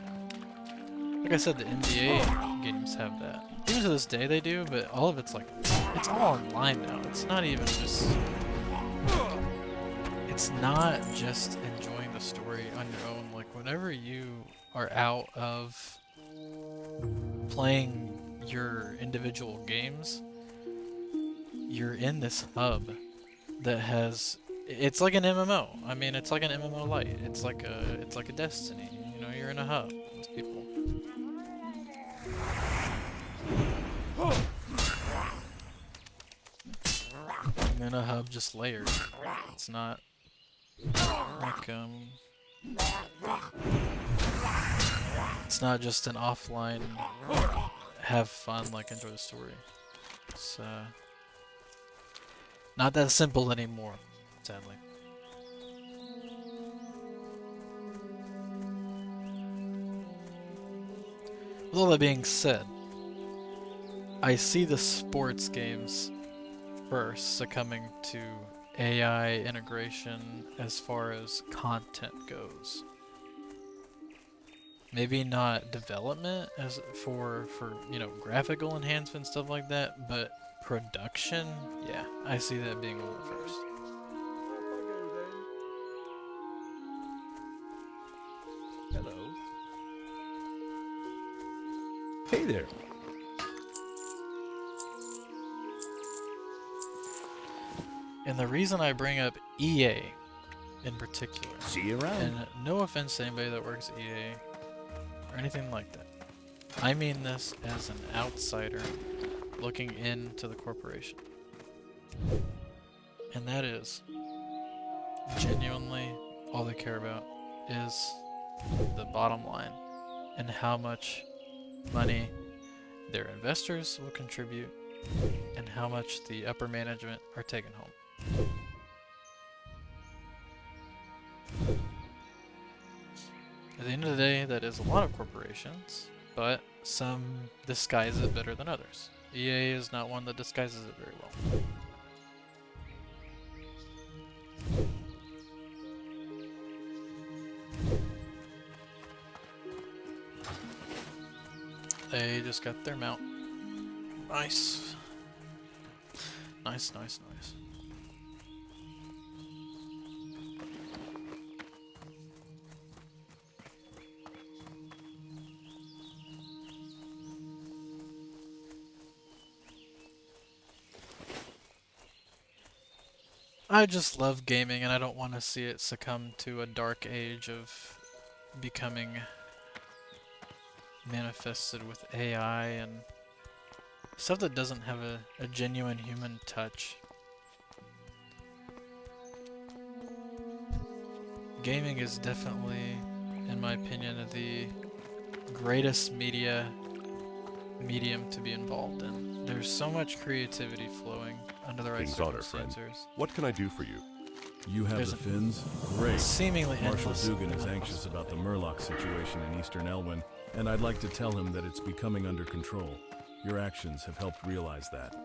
Like I said, the NBA games have that. Even to this day they do, but all of it's like, it's all online now. It's not even just, it's not just enjoying the story on your own. Like whenever you are out of playing your individual games, you're in this hub that has, it's like an MMO. I mean, it's like an MMO light. It's like a Destiny. You know, you're in a hub with people. And then a hub just layered. It's not like it's not just an offline have fun, like enjoy the story. It's not that simple anymore, sadly. With all that being said, I see the sports games first succumbing to AI integration as far as content goes. Maybe not development as for you know, graphical enhancement, stuff like that, but production, yeah, I see that being one of the first. Hello. Hey there. And the reason I bring up EA in particular, See you around. and no offense to anybody that works at EA or anything like that, I mean this as an outsider looking into the corporation. And that is, genuinely, all they care about is the bottom line and how much money their investors will contribute and how much the upper management are taking home. At the end of the day, that is a lot of corporations, but some disguise it better than others. EA is not one that disguises it very well. They just got their mount. Nice. Nice, nice, nice. I just love gaming and I don't want to see it succumb to a dark age of becoming manifested with AI and stuff that doesn't have a genuine human touch. Gaming is definitely, in my opinion, the greatest medium to be involved in. There's so much creativity flowing under the right King's honor, friend. circumstances. What can I do for you? You have There's the a Finns? Great. Seemingly Marshal endless. Dugan is anxious about the Murloc situation in Eastern Elwyn, and I'd like to tell him that it's becoming under control. Your actions have helped realize that.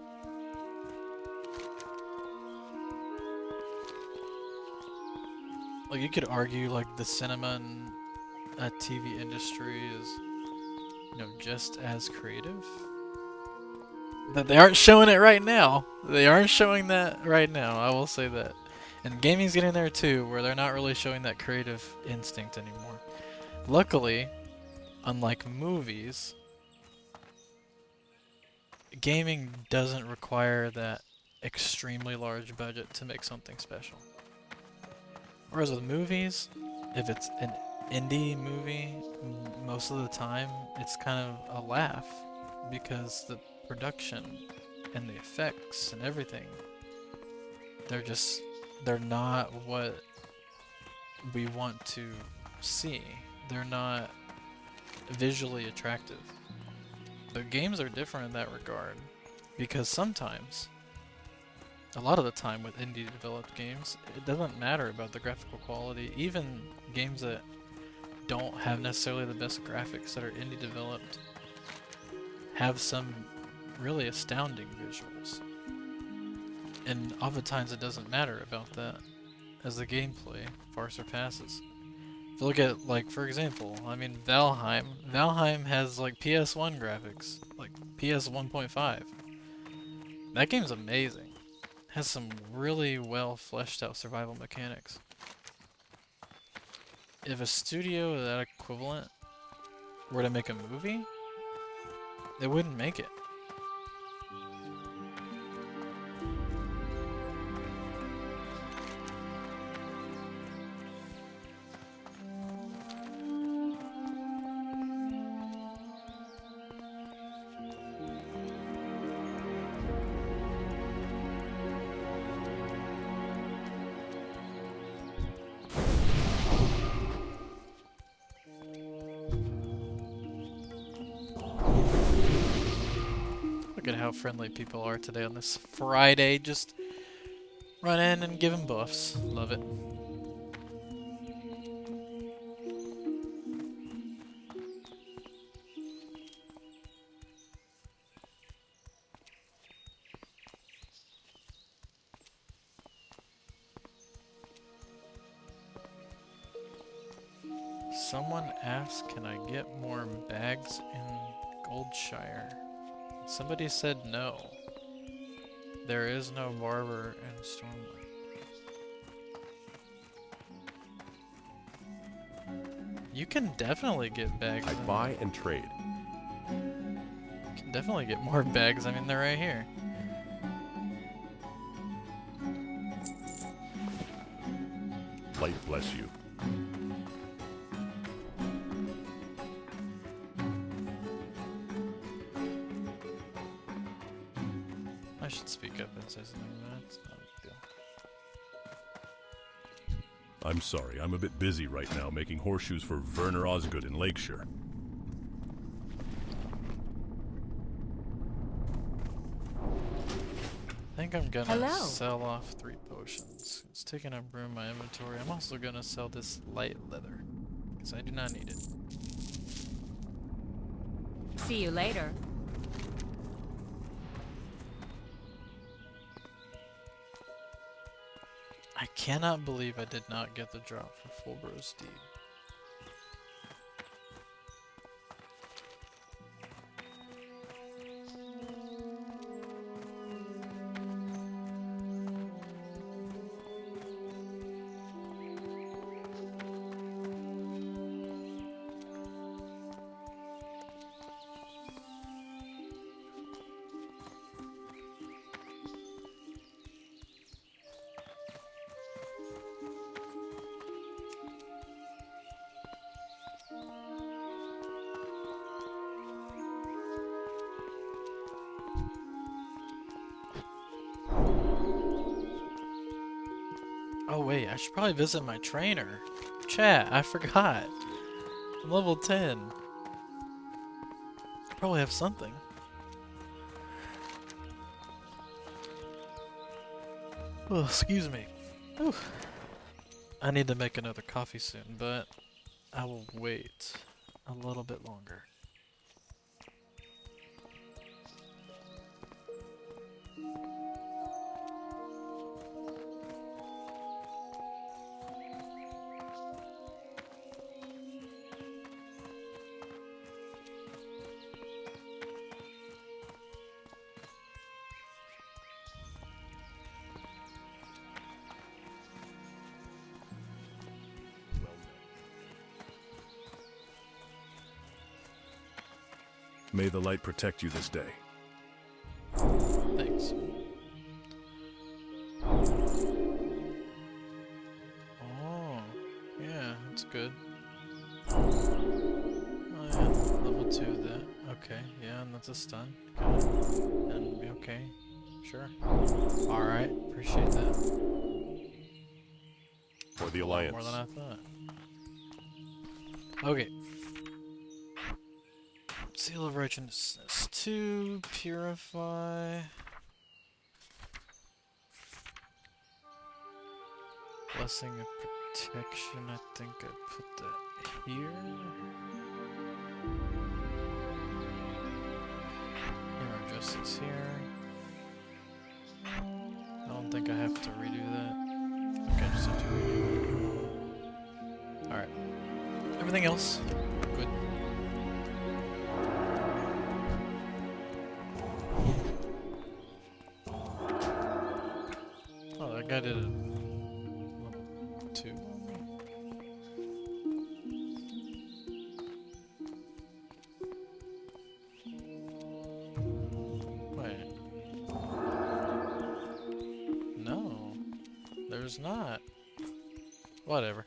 Like, you could argue like the cinema and TV industry is, you know, just as creative. But they aren't showing it right now. They aren't showing that right now, I will say that. And gaming's getting there too, where they're not really showing that creative instinct anymore. Luckily, unlike movies, gaming doesn't require that extremely large budget to make something special. Whereas with movies, if it's an indie movie, most of the time it's kind of a laugh because the production and the effects and everything, they're not what we want to see. They're not visually attractive. But games are different in that regard because sometimes, a lot of the time with indie developed games, it doesn't matter about the graphical quality. Even games that don't have necessarily the best graphics that are indie developed have some really astounding visuals. And oftentimes it doesn't matter about that, as the gameplay far surpasses. If you look at, like, for example, I mean, Valheim has like PS1 graphics, like PS 1.5. That game's amazing. Has some really well fleshed out survival mechanics. If a studio of that equivalent were to make a movie, they wouldn't make it. Look at how friendly people are today on this Friday. Just run in and give them buffs. Love it. Someone asked, can I get more bags in Goldshire? Somebody said no. There is no barber in Stormwind. You can definitely get bags. I buy and trade. You can definitely get more bags. I mean, they're right here. Light bless you. I should speak up and say something, but it's not a big deal. I'm sorry, I'm a bit busy right now making horseshoes for Werner Osgood in Lakeshire. I think I'm gonna Hello. sell off 3 potions. It's taking up room in my inventory. I'm also gonna sell this light leather, because I do not need it. See you later. I cannot believe I did not get the drop for Fulbro's Deed. wait, I should probably visit my trainer. Chat, I forgot. I'm level 10. I probably have something. Oh, excuse me. Whew. I need to make another coffee soon, but I will wait a little bit longer. May the light protect you this day. Thanks. Oh, yeah, that's good. Oh yeah, level 2 of that. Okay, yeah, and that's a stun. Good. And okay, sure. Alright, appreciate that. For the A lot Alliance. more than I thought. Okay. Seal of Righteousness 2, Purify. Blessing of Protection, I think I put that here. Hero of Justice here. I don't think I have to redo that. Okay, I just have to redo that. Alright. Everything else, good. Oh, that guy did it. Level 2. Wait. No. There's not. Whatever.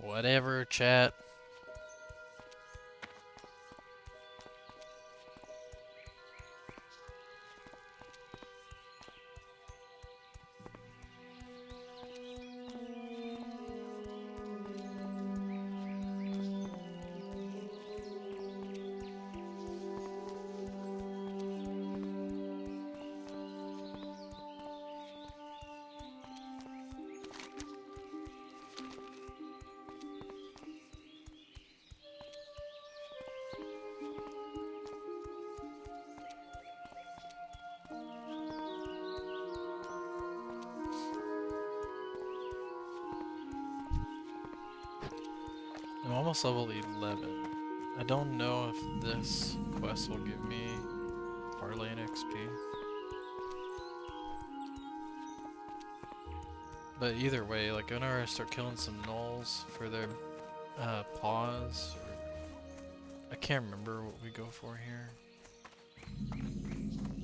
Whatever, chat. I'm almost level 11. I don't know if this quest will give me Parlay and XP. But either way, like whenever I start killing some gnolls for their paws, or I can't remember what we go for here.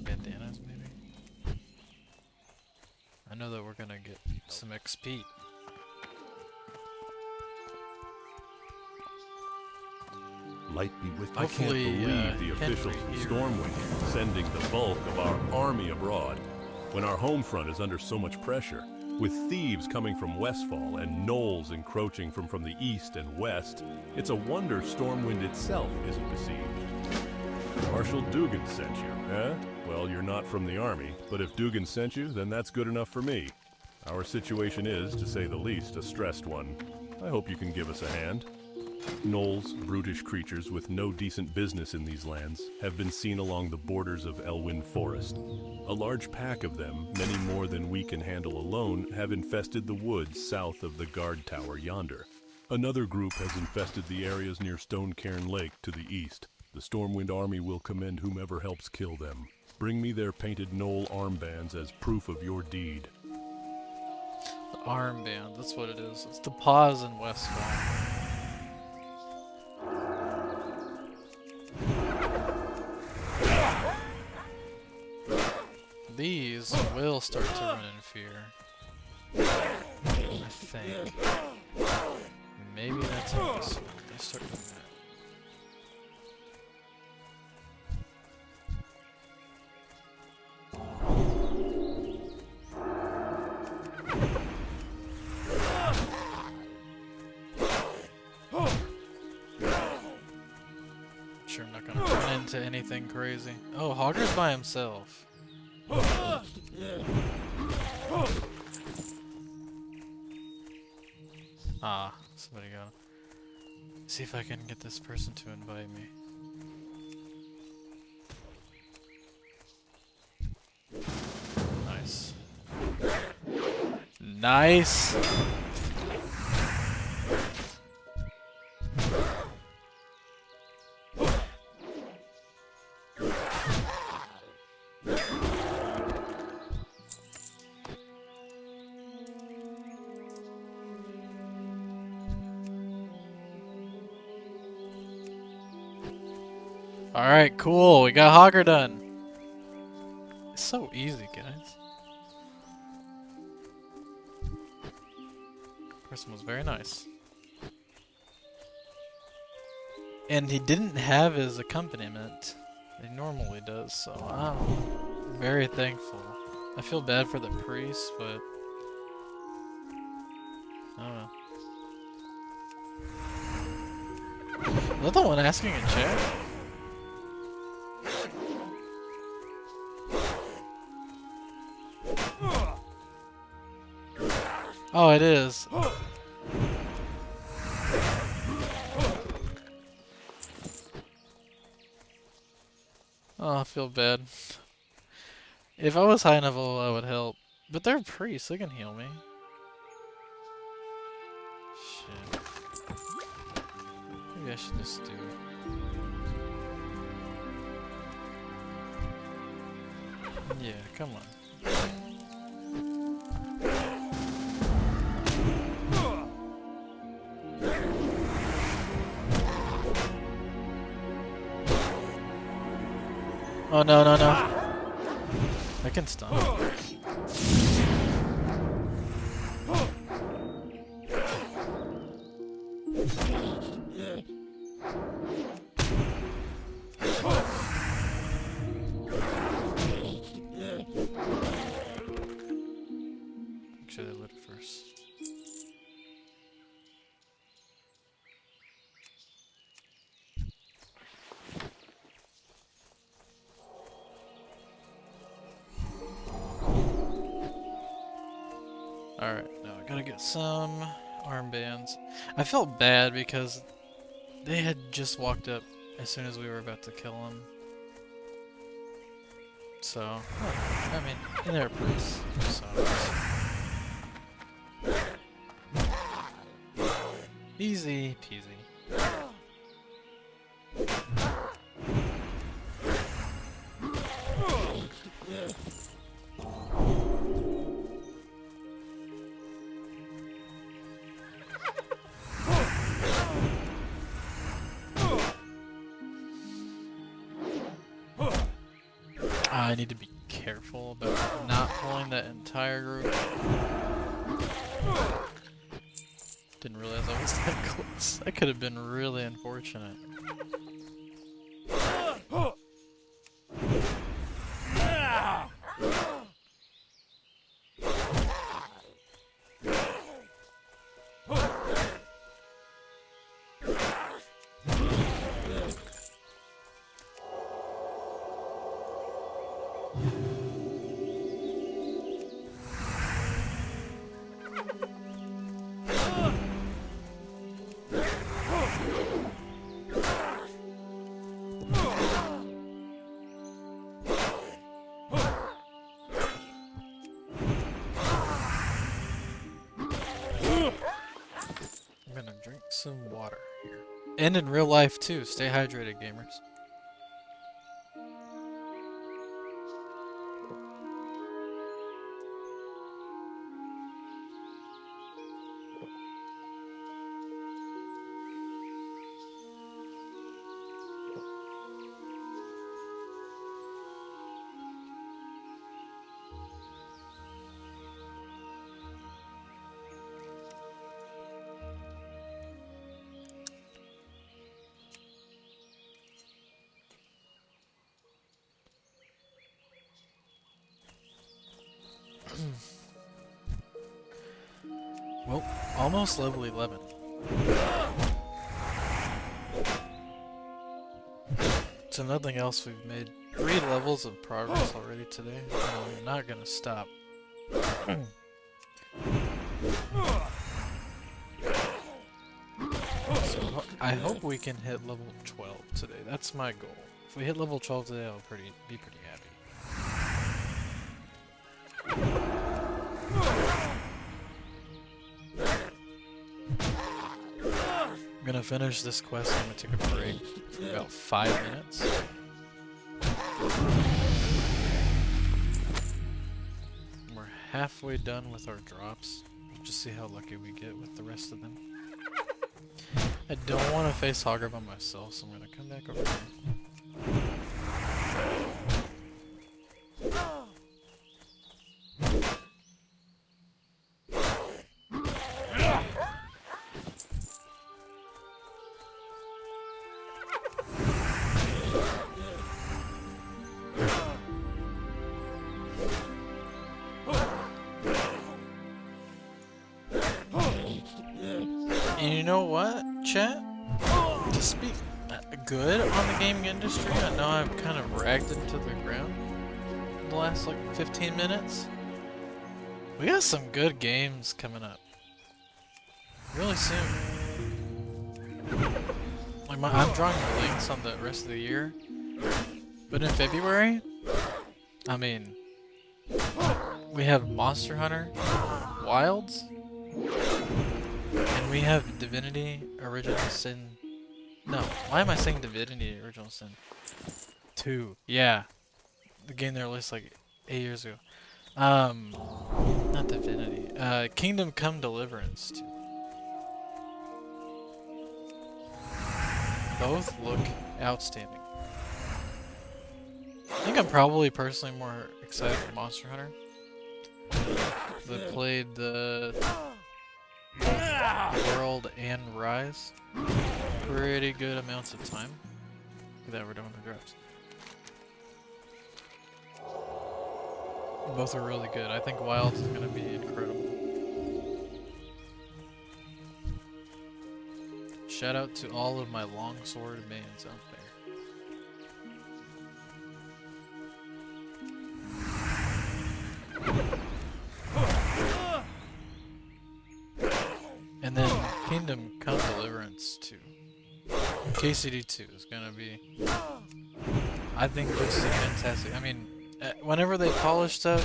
Bandanas maybe? I know that we're gonna get some XP. Light be with you. I can't believe the officials of Stormwind sending the bulk of our army abroad when our home front is under so much pressure. With thieves coming from Westfall and gnolls encroaching from the east and west, it's a wonder Stormwind itself isn't besieged. Marshal Dugan sent you, eh? Well, you're not from the army, but if Dugan sent you, then that's good enough for me. Our situation is, to say the least, a stressed one. I hope you can give us a hand. Gnolls, brutish creatures with no decent business in these lands, have been seen along the borders of Elwyn Forest. A large pack of them, many more than we can handle alone, have infested the woods south of the guard tower yonder. Another group has infested the areas near Stonecairn Lake to the east. The Stormwind army will commend whomever helps kill them. Bring me their painted gnoll armbands as proof of your deed. The armband, that's what it is. It's the paws in Westfall. These will start to run in fear. I think. Maybe that's how this one. They start doing into anything crazy. Oh, Hogger's by himself. Ah, somebody got him. See if I can get this person to invite me. Nice. Nice! Alright, cool. We got Hogger done. It's so easy, guys. Person was very nice. And he didn't have his accompaniment. He normally does, so I'm very thankful. I feel bad for the priest, but I don't know. Is that the one asking in chat? Oh, it is. Oh, I feel bad. If I was high level, I would help. But they're priests, they can heal me. Shit. Maybe I should just do it. Yeah, come on. Oh no, no, no. I can stun. Make sure they lit it first. Alright, now I gotta get some armbands. I felt bad because they had just walked up as soon as we were about to kill him. So, I mean, and they're priests, so. Easy peasy. I need to be careful about not pulling that entire group. Didn't realize I was that close. That could have been really unfortunate. I'm gonna drink some water here. And in real life too. Stay hydrated, gamers. Well, almost level 11. So nothing else, we've made 3 levels of progress already today, and I'm not gonna stop. So I hope we can hit level 12 today. That's my goal. If we hit level 12 today, I'll be pretty happy. I'm gonna finish this quest. I'm gonna take a break for about 5 minutes. We're halfway done with our drops. Just see how lucky we get with the rest of them. I don't want to face Hogger by myself, so I'm gonna come back over here. And you know what, chat? To speak good on the gaming industry, I know I've kind of ragged it to the ground in the last like 15 minutes. We got some good games coming up really soon. Like I'm drawing the links on the rest of the year, but in February, I mean, we have Monster Hunter Wilds. And we have Divinity Original Sin. No, why am I saying Divinity Original Sin 2? Yeah, the game they released like 8 years ago. Not Divinity. Kingdom Come Deliverance 2. Both look outstanding. I think I'm probably personally more excited for Monster Hunter. I played the World and Rise pretty good amounts of time. Look at that, we're doing the drops. Both are really good. I think Wilds is going to be incredible. Shout out to all of my longsword mans out there. And then Kingdom Come Deliverance 2. KCD 2 is gonna be, I think, just fantastic. I mean, whenever they polished up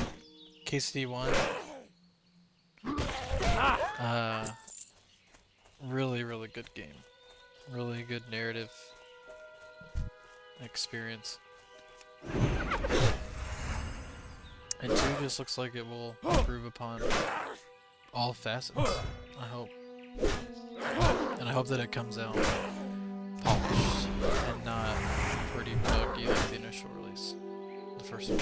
KCD 1, really, really good game. Really good narrative experience. And 2 just looks like it will improve upon all facets, I hope. And I hope that it comes out polished and not pretty buggy like the initial release. The first one.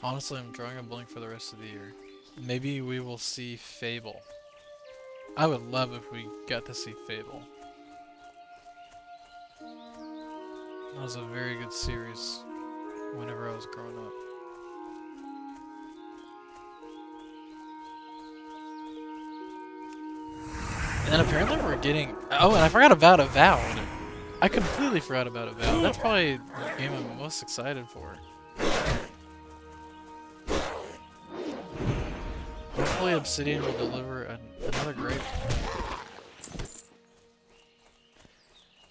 Honestly, I'm drawing a blank for the rest of the year. Maybe we will see Fable. I would love if we got to see Fable. That was a very good series whenever I was growing up. And apparently we're getting... Oh, and I forgot about Avowed. I completely forgot about Avowed. That's probably the game I'm most excited for. Hopefully Obsidian will deliver another great...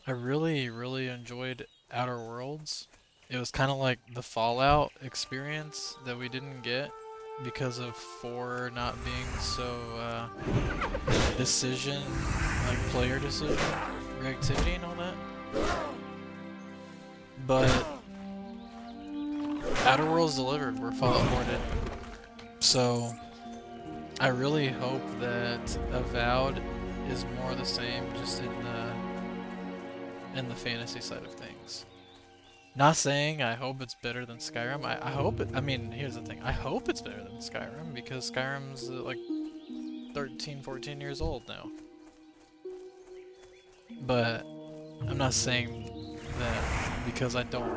I really, really enjoyed Outer Worlds. It was kind of like the Fallout experience that we didn't get because of 4 not being so decision, like player decision, reactivity and all that. But Outer Worlds delivered where Fallout 4 did. So I really hope that Avowed is more the same, just in the fantasy side of things. Not saying I hope it's better than Skyrim. I hope it, I mean, here's the thing. I hope it's better than Skyrim because Skyrim's like 13, 14 years old now. But I'm not saying that because I don't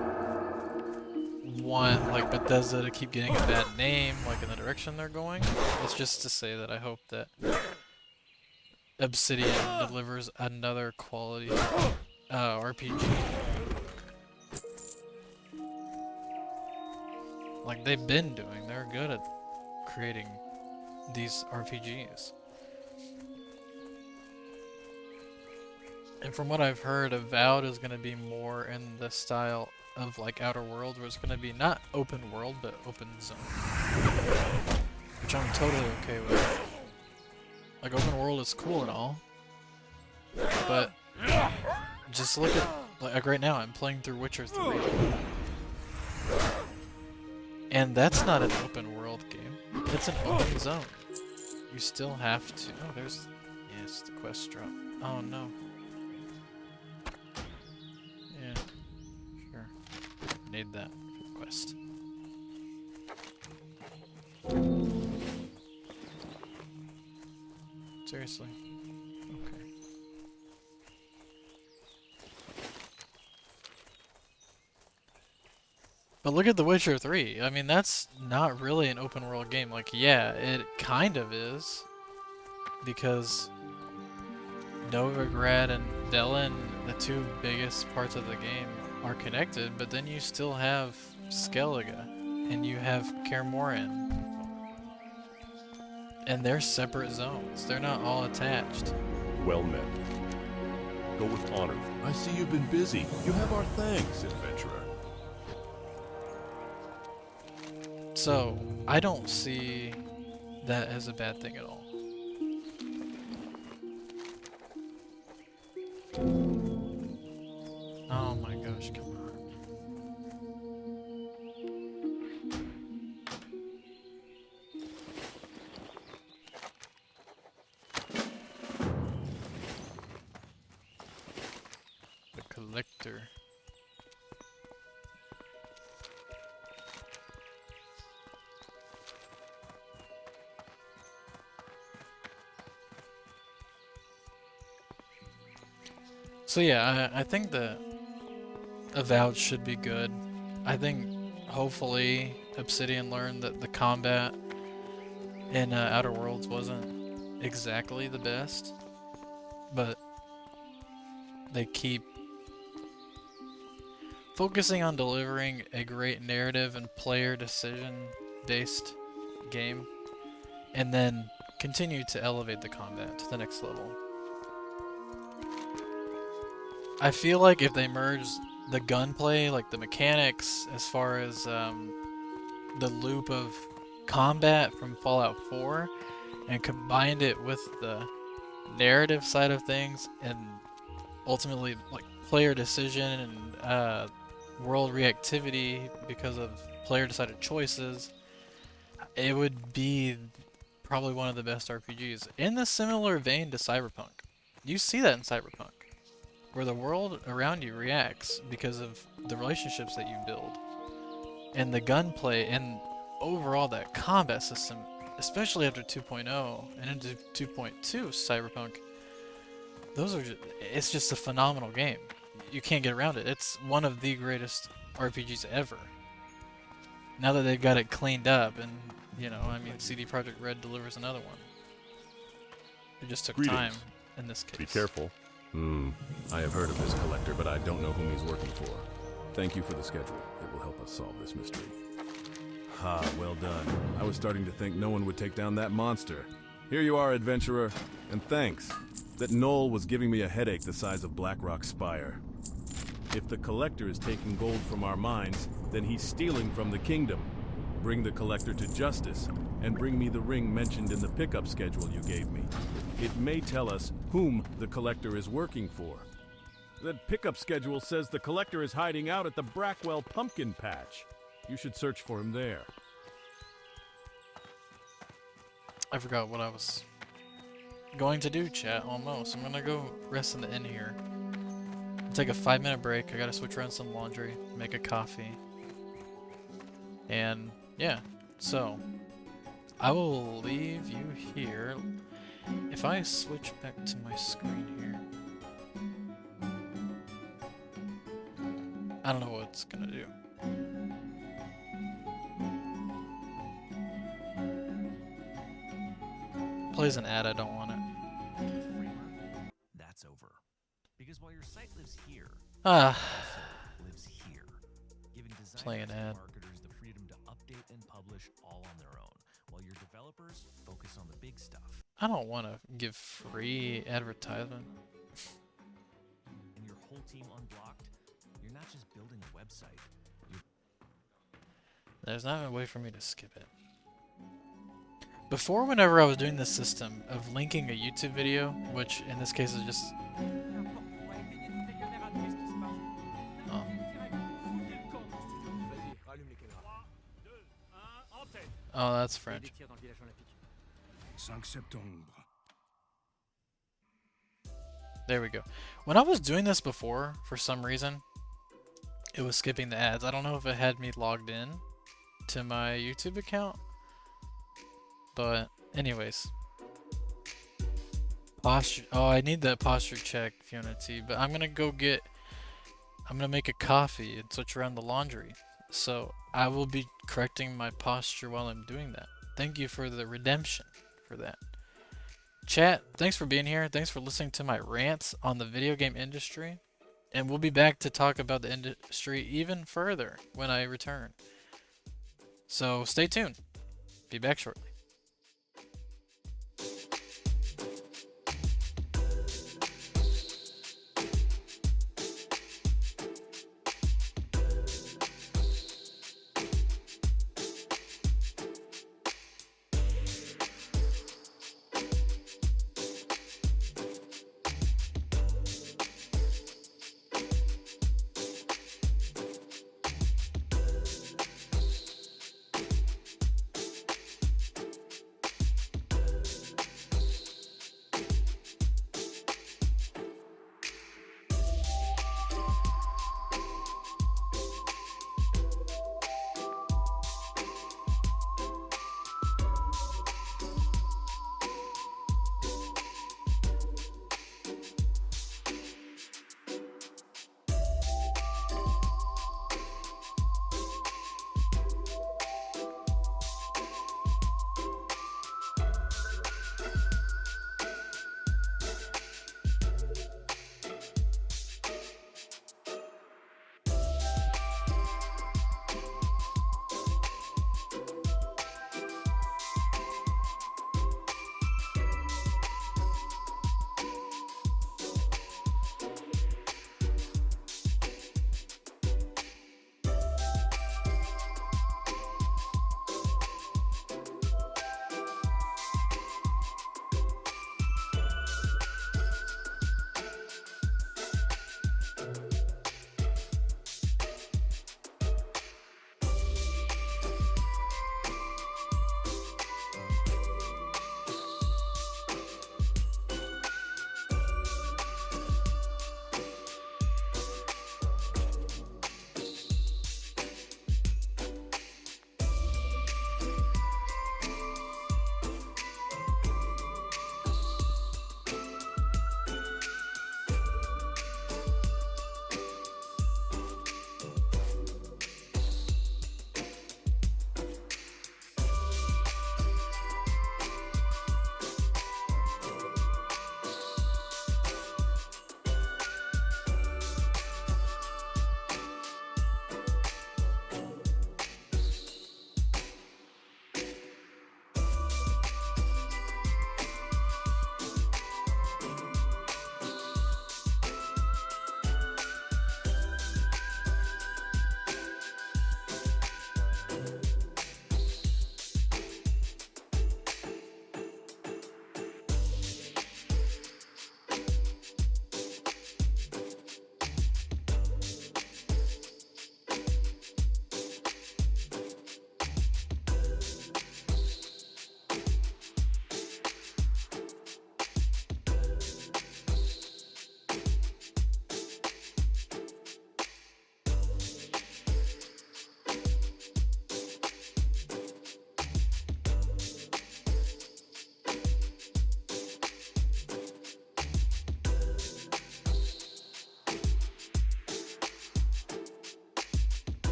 want like Bethesda to keep getting a bad name like in the direction they're going. It's just to say that I hope that Obsidian delivers another quality RPG. Like they've been doing. They're good at creating these RPGs. And from what I've heard, Avowed is going to be more in the style of like Outer Worlds, where it's going to be not open world, but open zone. Which I'm totally okay with. Like, open world is cool and all, but just look at, like right now, I'm playing through Witcher 3. And that's not an open world game. It's an open zone. You still have to... Oh, there's... Yes, the quest drop. Oh, no. Yeah, sure. Need that for the quest. Seriously. Okay. But look at The Witcher 3. I mean, that's not really an open world game. Like, yeah, it kind of is. Because Novigrad and Velen, the two biggest parts of the game, are connected, but then you still have Skellige, and you have Kaer Morhen. And they're separate zones. They're not all attached. Well met. Go with honor. I see you've been busy. You have our thanks, adventurer. So, I don't see that as a bad thing at all. Oh my gosh, come on. The collector. So yeah, I think that Avowed should be good. I think hopefully Obsidian learned that the combat in Outer Worlds wasn't exactly the best, but they keep focusing on delivering a great narrative and player decision-based game, and then continue to elevate the combat to the next level. I feel like if they merge the gunplay, like the mechanics, as far as the loop of combat from Fallout 4, and combined it with the narrative side of things, and ultimately like player decision and world reactivity because of player decided choices, it would be probably one of the best RPGs. In the similar vein to Cyberpunk. You see that in Cyberpunk, where the world around you reacts because of the relationships that you build. And the gunplay and overall that combat system, especially after 2.0 and into 2.2 Cyberpunk, it's just a phenomenal game. You can't get around it. It's one of the greatest RPGs ever. Now that they've got it cleaned up and, you know, I mean, CD Projekt Red delivers another one. It just took time in this case. Be careful. I have heard of this collector, but I don't know whom he's working for. Thank you for the schedule. It will help us solve this mystery. Ha, well done. I was starting to think no one would take down that monster. Here you are, adventurer. And thanks. That knoll was giving me a headache the size of Blackrock's spire. If the collector is taking gold from our mines, then he's stealing from the kingdom. Bring the collector to justice, and bring me the ring mentioned in the pickup schedule you gave me. It may tell us whom the collector is working for. That pickup schedule says the collector is hiding out at the Brackwell Pumpkin Patch. You should search for him there. I forgot what I was going to do, chat, almost. I'm gonna go rest in the inn here. Take a 5-minute break. I gotta switch around some laundry, make a coffee. And yeah, so I will leave you here. If I switch back to my screen here, I don't know what it's gonna do. Plays an ad, I don't want it. Ah, lives here, giving playing designers and ad. marketers the freedom to update and publish all on their own, while your developers focus on the big stuff. I don't want to give free advertisement. And your whole team unblocked, you're not just building a website. There's not a way for me to skip it. Before, whenever I was doing this system of linking a YouTube video, which in this case is just... Oh, that's French. There we go. When I was doing this before, for some reason, it was skipping the ads. I don't know if it had me logged in to my YouTube account. But anyways. Posture. Oh, I need that posture check, Fiona T. But I'm gonna make a coffee and switch around the laundry. So I will be correcting my posture while I'm doing that. Thank you for the redemption for that. Chat, thanks for being here. Thanks for listening to my rants on the video game industry. And we'll be back to talk about the industry even further when I return. So stay tuned. Be back shortly.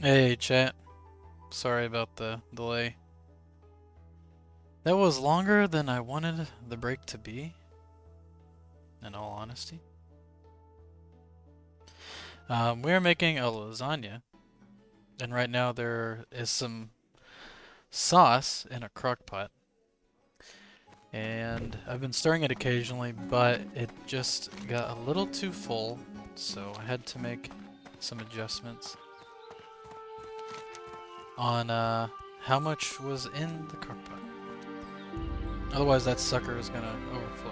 Hey, chat. Sorry about the delay. That was longer than I wanted the break to be, in all honesty. We're making a lasagna, and right now there is some sauce in a crock pot. And I've been stirring it occasionally, but it just got a little too full, so I had to make some adjustments on how much was in the crock pot. Otherwise that sucker is gonna overflow.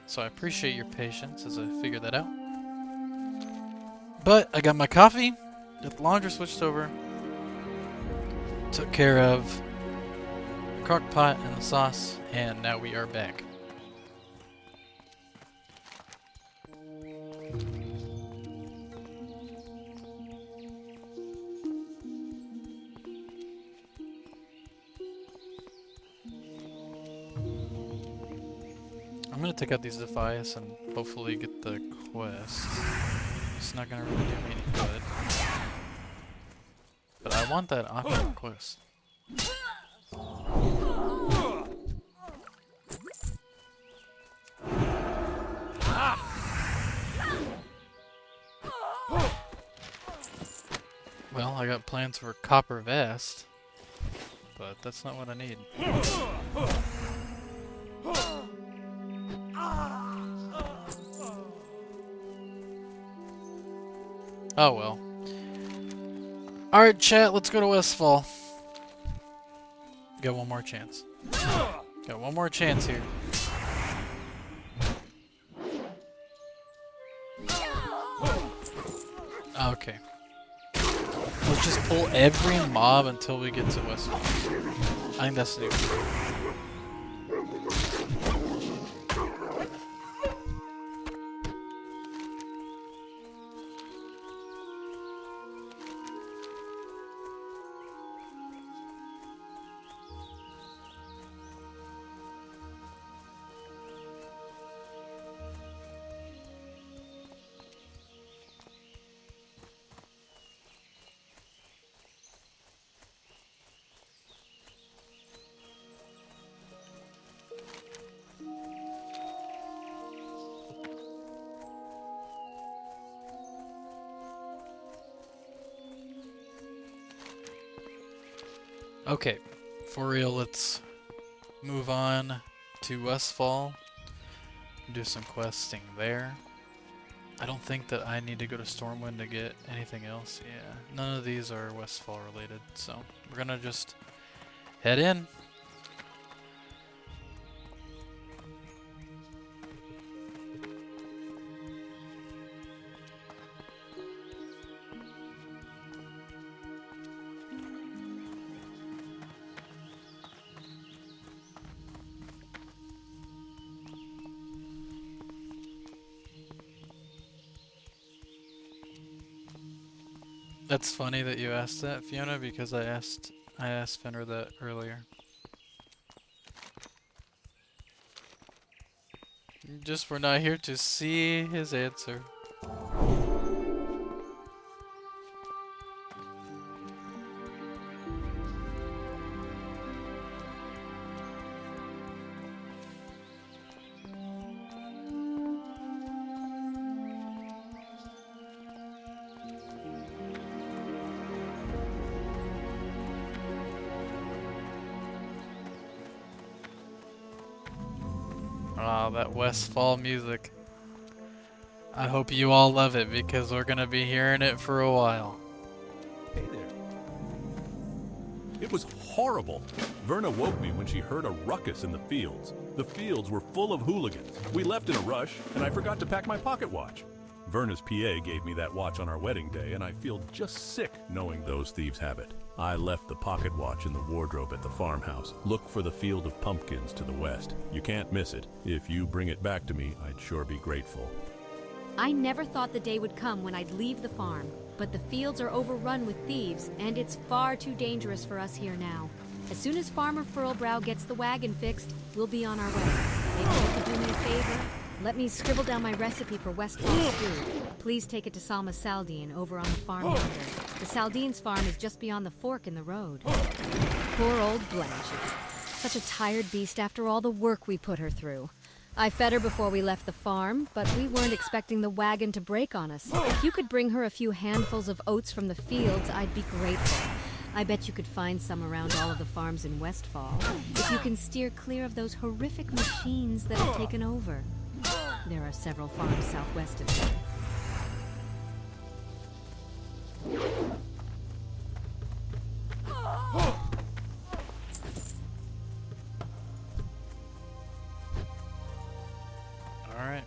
So I appreciate your patience as I figure that out. But I got my coffee, got the laundry switched over, took care of the crock pot and the sauce, and now we are back. I'm gonna take out these Defias and hopefully get the quest. It's not gonna really do me any good. But I want that optional quest. Well, I got plans for Copper Vest, but that's not what I need. Oh well. Alright, chat, let's go to Westfall. Got one more chance. Got one more chance here. Okay. Let's just pull every mob until we get to Westfall. I think that's the new. Okay, for real, let's move on to Westfall. Do some questing there. I don't think that I need to go to Stormwind to get anything else. Yeah, none of these are Westfall related, so we're gonna just head in. That's funny that you asked that, Fiona, because I asked Fenrir that earlier. Just we're not here to see his answer. Ah, that Westfall music. I hope you all love it because we're gonna be hearing it for a while. Hey there. It was horrible. Verna woke me when she heard a ruckus in the fields. The fields were full of hooligans. We left in a rush, and I forgot to pack my pocket watch. Verna's PA gave me that watch on our wedding day, and I feel just sick knowing those thieves have it. I left the pocket watch in the wardrobe at the farmhouse. Look for the field of pumpkins to the west. You can't miss it. If you bring it back to me, I'd sure be grateful. I never thought the day would come when I'd leave the farm, but the fields are overrun with thieves, and it's far too dangerous for us here now. As soon as Farmer Furlbrow gets the wagon fixed, we'll be on our way. Maybe you could do me a favor? Let me scribble down my recipe for Westfall stew. Please take it to Salma Saldine over on the farm yonder. The Saldine's farm is just beyond the fork in the road. Poor old Blanchie. Such a tired beast after all the work we put her through. I fed her before we left the farm, but we weren't expecting the wagon to break on us. If you could bring her a few handfuls of oats from the fields, I'd be grateful. I bet you could find some around all of the farms in Westfall, if you can steer clear of those horrific machines that have taken over. There are several farms southwest of here. Alright.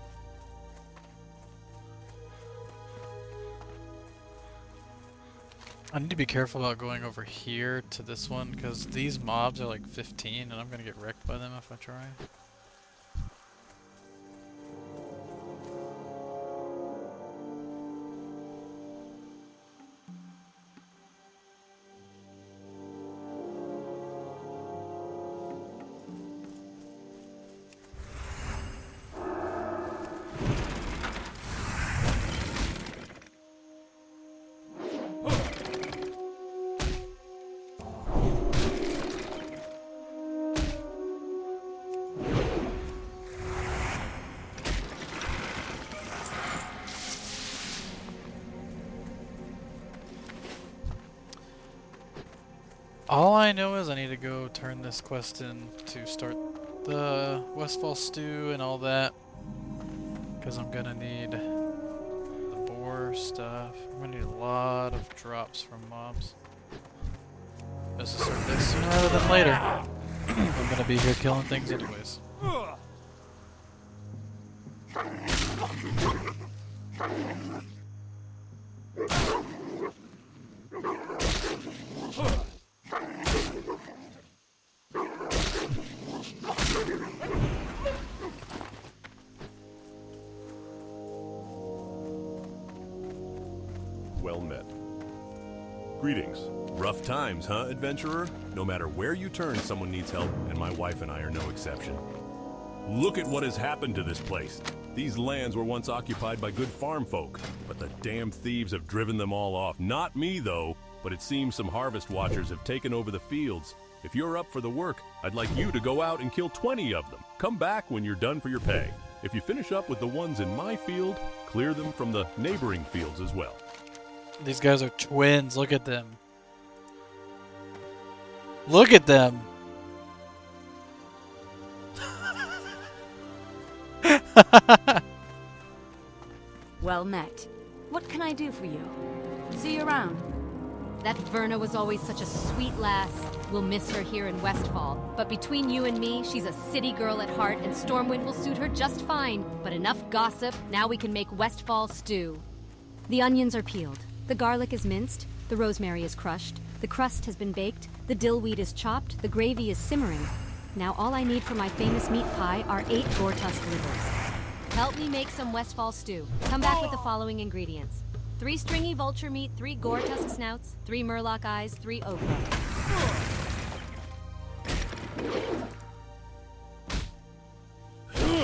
I need to be careful about going over here to this one, because these mobs are like 15 and I'm gonna get wrecked by them if I try. All I know is I need to go turn this quest in to start the Westfall stew and all that, because I'm gonna need the boar stuff. I'm gonna need a lot of drops from mobs. Best to start this sooner rather than later. I'm gonna be here killing things anyways. Well met. Greetings. Rough times, huh, adventurer? No matter where you turn, someone needs help, and my wife and I are no exception. Look at what has happened to this place. These lands were once occupied by good farm folk, but the damn thieves have driven them all off. Not me, though, but it seems some harvest watchers have taken over the fields. If you're up for the work, I'd like you to go out and kill 20 of them. Come back when you're done for your pay. If you finish up with the ones in my field, clear them from the neighboring fields as well. These guys are twins, look at them. Look at them! Well met. What can I do for you? See you around. That Verna was always such a sweet lass. We'll miss her here in Westfall. But between you and me, she's a city girl at heart, and Stormwind will suit her just fine. But enough gossip, now we can make Westfall stew. The onions are peeled. The garlic is minced. The rosemary is crushed. The crust has been baked. The dill weed is chopped. The gravy is simmering. Now all I need for my famous meat pie are 8 boar tusk livers. Help me make some Westfall stew. Come back with the following ingredients. 3 stringy vulture meat, 3 gore tusk snouts, 3 murloc eyes, 3 okra.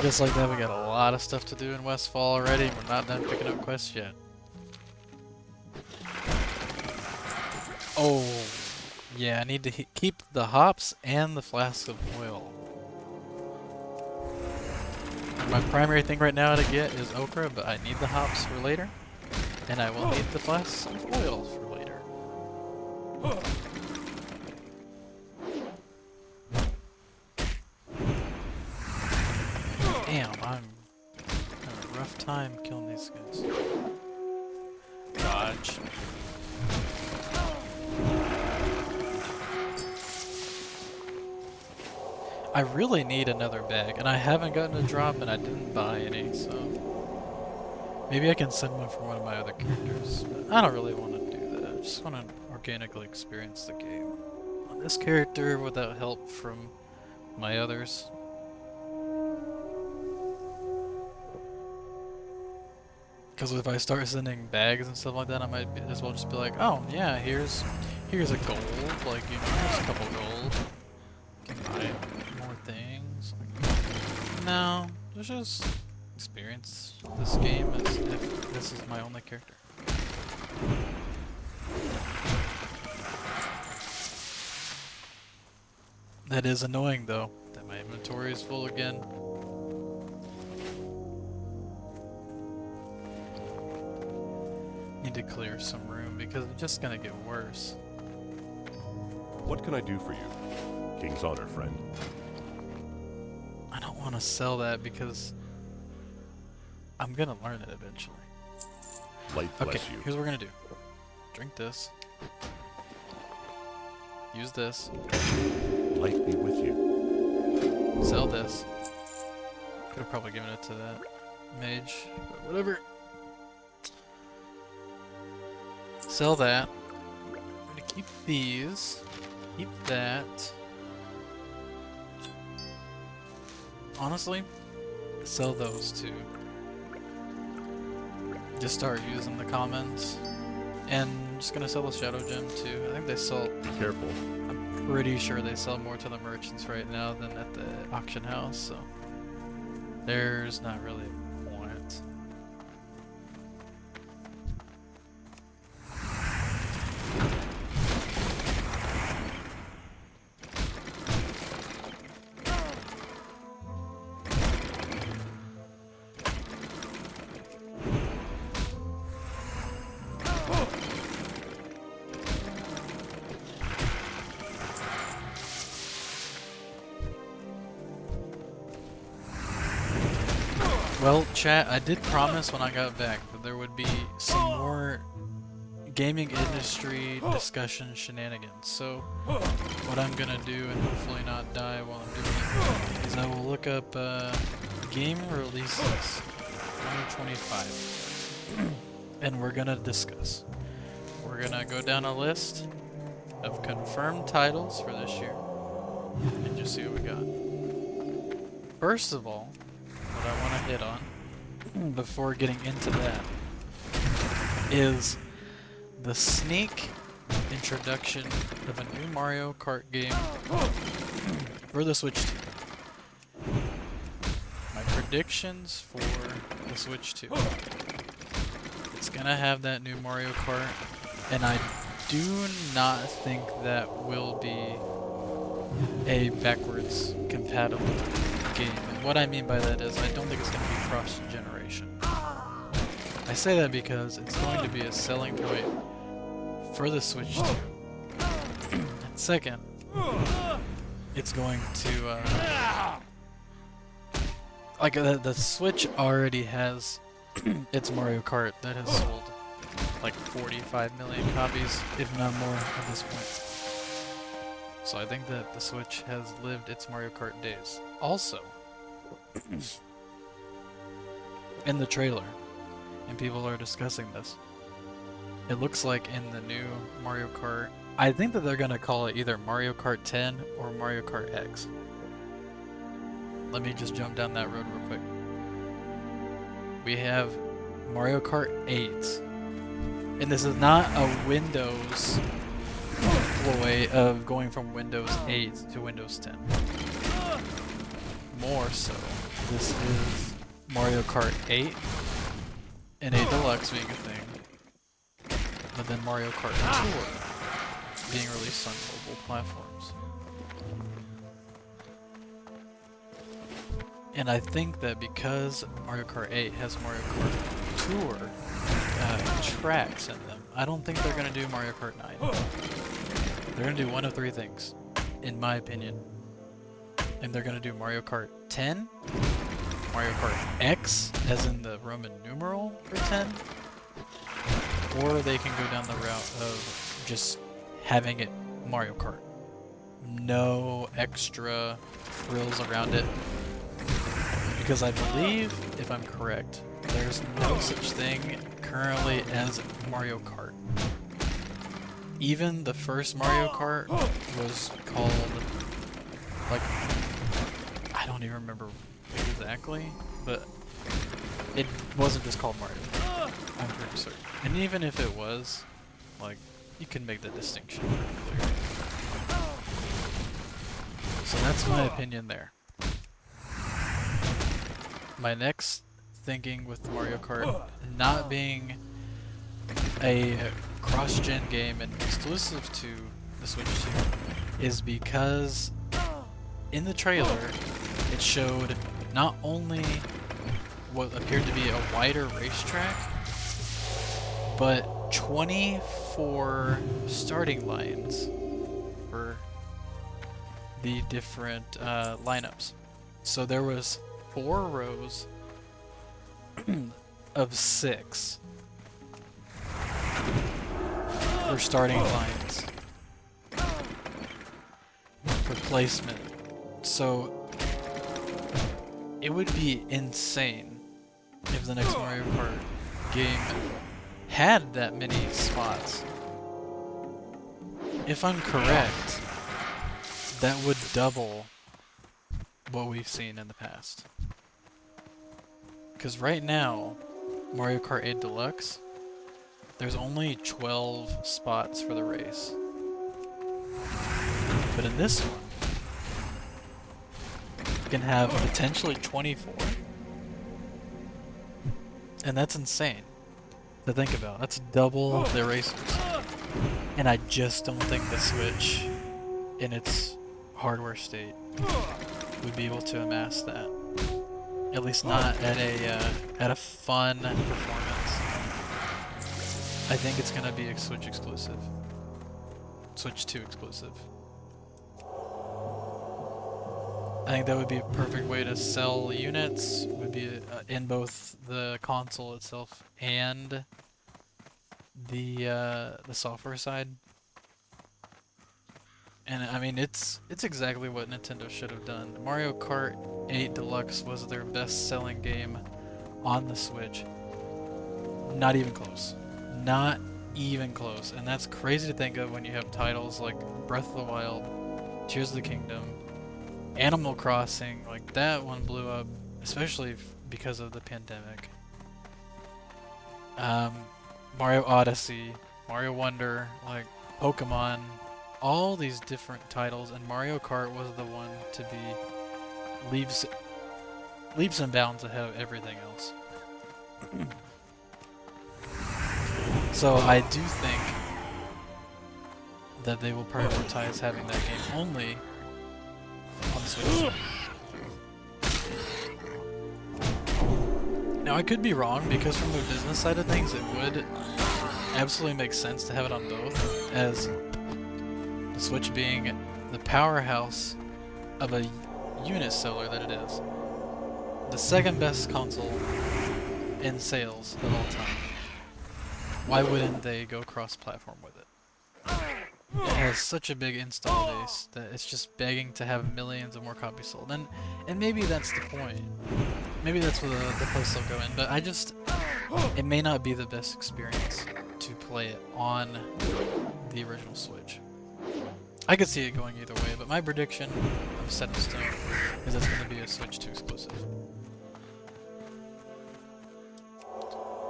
Just like that, we got a lot of stuff to do in Westfall already, and we're not done picking up quests yet. Oh, yeah, I need to keep the hops and the flask of oil. My primary thing right now to get is okra, but I need the hops for later. And I will need the flask of oil for later. Damn, I'm having a rough time killing these guys. Dodge. I really need another bag, and I haven't gotten a drop and I didn't buy any, so maybe I can send one for one of my other characters, but I don't really want to do that. I just want to organically experience the game on this character without help from my others. Because if I start sending bags and stuff like that, I might as well just be like, oh yeah, here's a gold, like, you know, here's a couple gold. Can buy more things. No, let's just experience this game as if this is my only character. That is annoying though, that my inventory is full again. Need to clear some room because it's just gonna get worse. What can I do for you? King's honor, friend. I don't want to sell that because I'm gonna learn it eventually. Light Okay, bless you. here's what we're gonna do. Drink this. Use this. Light be with you. Sell this. Could have probably given it to that mage, but whatever. Sell that. I'm gonna keep these. Keep that. Honestly, sell those two. Just start using the commons. And I'm just gonna sell the shadow gem too. I think they sell. Be careful. I'm pretty sure they sell more to the merchants right now than at the auction house, so there's not really a point. Well, chat, I did promise when I got back that there would be some more gaming industry discussion shenanigans. So, what I'm gonna do, and hopefully not die while I'm doing it, is I will look up game releases 2025, and we're gonna discuss. We're gonna go down a list of confirmed titles for this year, and just see what we got. First of all, what I want to hit on before getting into that is the sneak introduction of a new Mario Kart game for the Switch 2. My predictions for the Switch 2. It's gonna have that new Mario Kart, and I do not think that will be a backwards compatible game. And what I mean by that is I don't think it's going to be cross-generation. I say that because it's going to be a selling point for the Switch 2. And second, it's going to like the Switch already has its Mario Kart that has sold like 45 million copies, if not more, at this point. So I think that the Switch has lived its Mario Kart days. Also, in the trailer, and people are discussing this, it looks like in the new Mario Kart, I think that they're going to call it either Mario Kart 10 or Mario Kart X. Let me just jump down that road real quick. We have Mario Kart 8, and this is not a Windows way of going from Windows 8 to Windows 10. More so, this is Mario Kart 8 and 8 Deluxe being a thing, but then Mario Kart Tour being released on mobile platforms. And I think that because Mario Kart 8 has Mario Kart Tour tracks in them, I don't think they're going to do Mario Kart 9. They're going to do one of three things, in my opinion. And they're going to do Mario Kart 10, Mario Kart X, as in the Roman numeral for 10, or they can go down the route of just having it Mario Kart. No extra frills around it. Because I believe, if I'm correct, there's no such thing currently as Mario Kart. Even the first Mario Kart was called, like, I don't even remember exactly, but it wasn't just called Mario Kart. I'm pretty certain. And even if it was, like, you can make the distinction pretty clear. So that's my opinion there. My next thinking with Mario Kart not being a cross-gen game and exclusive to the Switch 2 is because in the trailer it showed not only what appeared to be a wider racetrack, but 24 starting lines for the different lineups. So there was 4 rows of 6 for starting lines for placement. So it would be insane if the next Mario Kart game had that many spots. If I'm correct, that would double what we've seen in the past. Because right now, Mario Kart 8 Deluxe, there's only 12 spots for the race. But in this one, you can have potentially 24. And that's insane to think about. That's double the races. And I just don't think the Switch, in its hardware state, would be able to amass that. At least not at a fun performance. I think it's gonna be a Switch exclusive. Switch 2 exclusive. I think that would be a perfect way to sell units, would be in both the console itself and the software side. And I mean, it's exactly what Nintendo should have done. Mario Kart 8 Deluxe was their best-selling game on the Switch. Not even close. Not even close. And that's crazy to think of when you have titles like Breath of the Wild, Tears of the Kingdom, Animal Crossing. Like, that one blew up, especially because of the pandemic. Mario Odyssey, Mario Wonder, like Pokemon, all these different titles, and Mario Kart was the one to be leaps and bounds ahead of everything else. So I do think that they will prioritize having that game only on the Switch. Now I could be wrong, because from the business side of things it would absolutely make sense to have it on both, as the Switch being the powerhouse of a unit seller that it is. The second best console in sales of all time. Why wouldn't they go cross-platform with it? It has such a big install base that it's just begging to have millions of more copies sold. And maybe that's the point. Maybe that's where the place they'll go in, but it may not be the best experience to play it on the original Switch. I could see it going either way, but my prediction, I'm set in stone, is it's going to be a Switch 2 exclusive.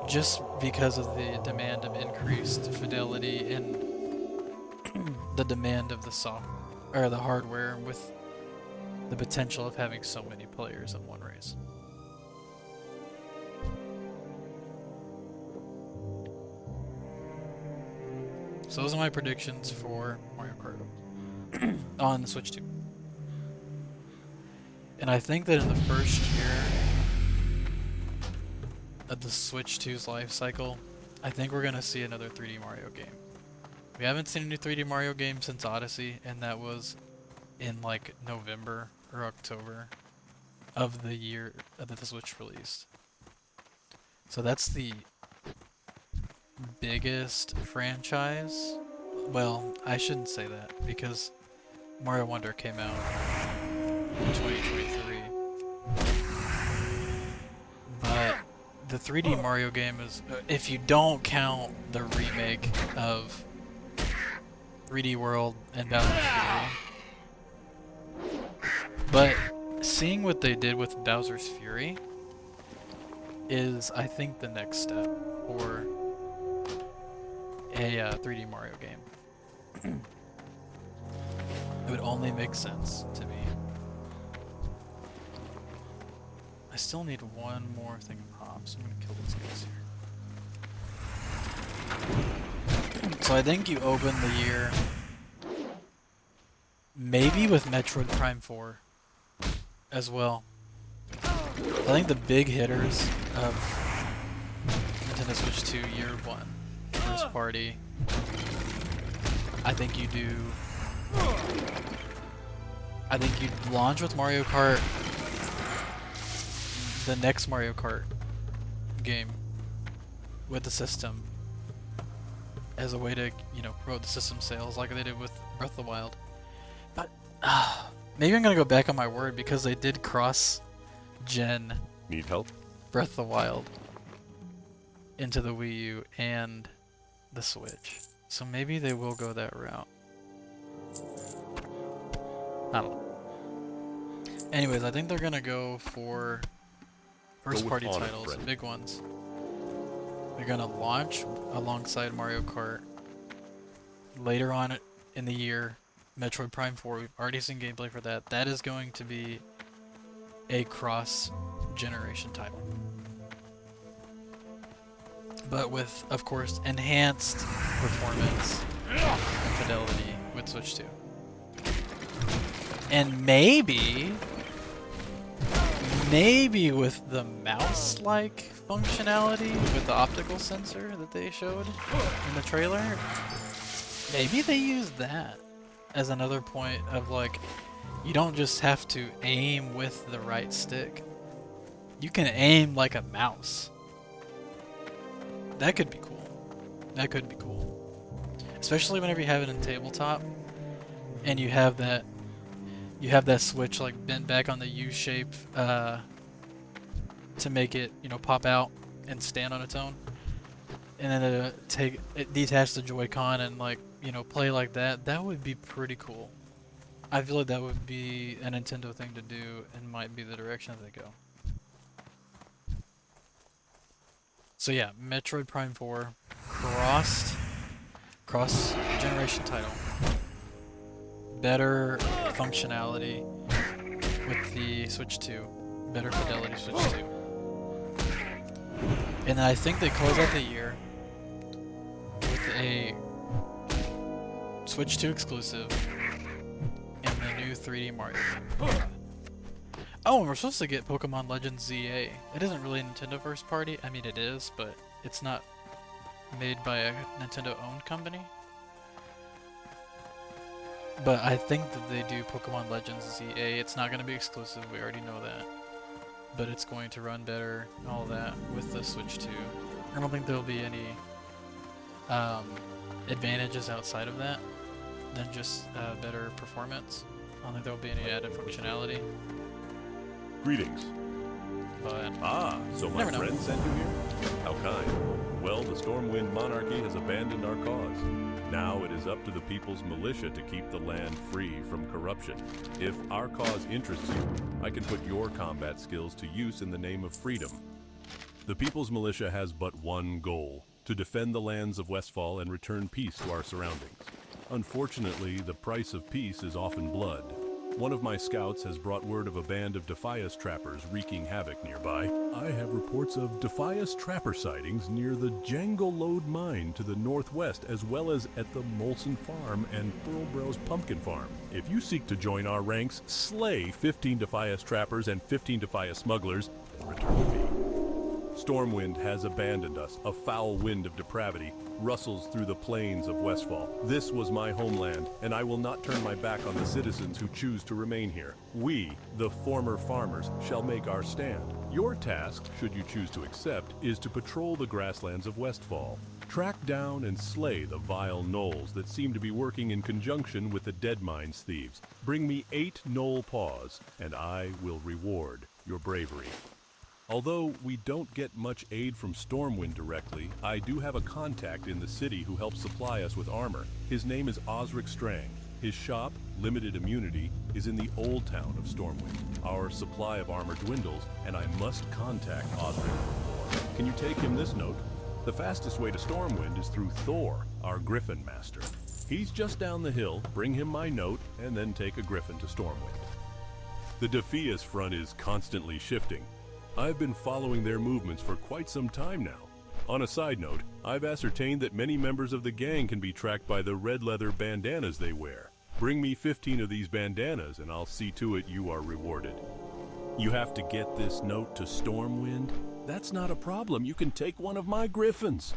Just because of the demand of increased fidelity and the demand of the hardware, with the potential of having so many players in one race. So those are my predictions for Mario Kart on the Switch 2. And I think that in the first year of the Switch 2's life cycle, I think we're going to see another 3D Mario game. We haven't seen a new 3D Mario game since Odyssey, and that was in like November or October of the year that the Switch released. So that's the biggest franchise. Well, I shouldn't say that, because Mario Wonder came out in 2023. But the 3D Mario game is, if you don't count the remake of 3D World and Bowser's Fury. But seeing what they did with Bowser's Fury is, I think, the next step for a 3D Mario game. It would only make sense to me. I still need one more thing of hops. I'm gonna kill these guys here. So I think you open the year maybe with Metroid Prime 4 as well. I think the big hitters of Nintendo Switch 2 Year 1 first party, I think you do. I think you launch with Mario Kart, the next Mario Kart game with the system as a way to, you know, promote the system sales like they did with Breath of the Wild. But maybe I'm gonna go back on my word because they did cross-gen Need help? Breath of the Wild into the Wii U and the Switch. So maybe they will go that route. I don't know. Anyways, I think they're gonna go for first party honor, titles, friend. big ones. They're gonna launch alongside Mario Kart. Later on in the year, Metroid Prime 4, we've already seen gameplay for that. That is going to be a cross-generation title. But with, of course, enhanced performance and fidelity with Switch 2. And maybe with the mouse-like functionality with the optical sensor that they showed in the trailer, maybe they use that as another point of like, you don't just have to aim with the right stick. You can aim like a mouse. That could be cool. That could be cool. Especially whenever you have it in tabletop and you have that switch like bent back on the U shape to make it, you know, pop out and stand on its own. And then detach the Joy-Con and like, you know, play like that. That would be pretty cool. I feel like that would be a Nintendo thing to do and might be the direction that they go. So yeah, Metroid Prime 4 cross generation title. Better functionality with the Switch 2. Better fidelity Switch 2. And then I think they close out the year with a Switch 2 exclusive and the new 3D Mario game. Oh, and we're supposed to get Pokemon Legends ZA. It isn't really Nintendo first party. I mean, it is, but it's not made by a Nintendo-owned company. But I think that they do Pokemon Legends ZA. It's not going to be exclusive. We already know that. But it's going to run better, all that, with the Switch 2. I don't think there'll be any advantages outside of that than just better performance. I don't think there'll be any added functionality. Greetings. But So my never know. friend sent you here? How kind. Well, the Stormwind Monarchy has abandoned our cause. Now it is up to the People's Militia to keep the land free from corruption. If our cause interests you, I can put your combat skills to use in the name of freedom. The People's Militia has but one goal: to defend the lands of Westfall and return peace to our surroundings. Unfortunately, the price of peace is often blood. One of my scouts has brought word of a band of Defias trappers wreaking havoc nearby. I have reports of Defias trapper sightings near the Jangle Lode mine to the northwest, as well as at the Molson Farm and Furlbrow's Pumpkin Farm. If you seek to join our ranks, slay 15 Defias trappers and 15 Defias smugglers, and return to me. Stormwind has abandoned us. A foul wind of depravity rustles through the plains of Westfall. This was my homeland, and I will not turn my back on the citizens who choose to remain here. We, the former farmers, shall make our stand. Your task, should you choose to accept, is to patrol the grasslands of Westfall. Track down and slay the vile gnolls that seem to be working in conjunction with the Dead Mines thieves. Bring me 8 gnoll paws, and I will reward your bravery. Although we don't get much aid from Stormwind directly, I do have a contact in the city who helps supply us with armor. His name is Osric Strang. His shop, Limited Immunity, is in the old town of Stormwind. Our supply of armor dwindles, and I must contact Osric for more. Can you take him this note? The fastest way to Stormwind is through Thor, our Griffin Master. He's just down the hill. Bring him my note, and then take a Griffin to Stormwind. The Defias front is constantly shifting. I've been following their movements for quite some time now. On a side note, I've ascertained that many members of the gang can be tracked by the red leather bandanas they wear. Bring me 15 of these bandanas and I'll see to it you are rewarded. You have to get this note to Stormwind? That's not a problem. You can take one of my griffins.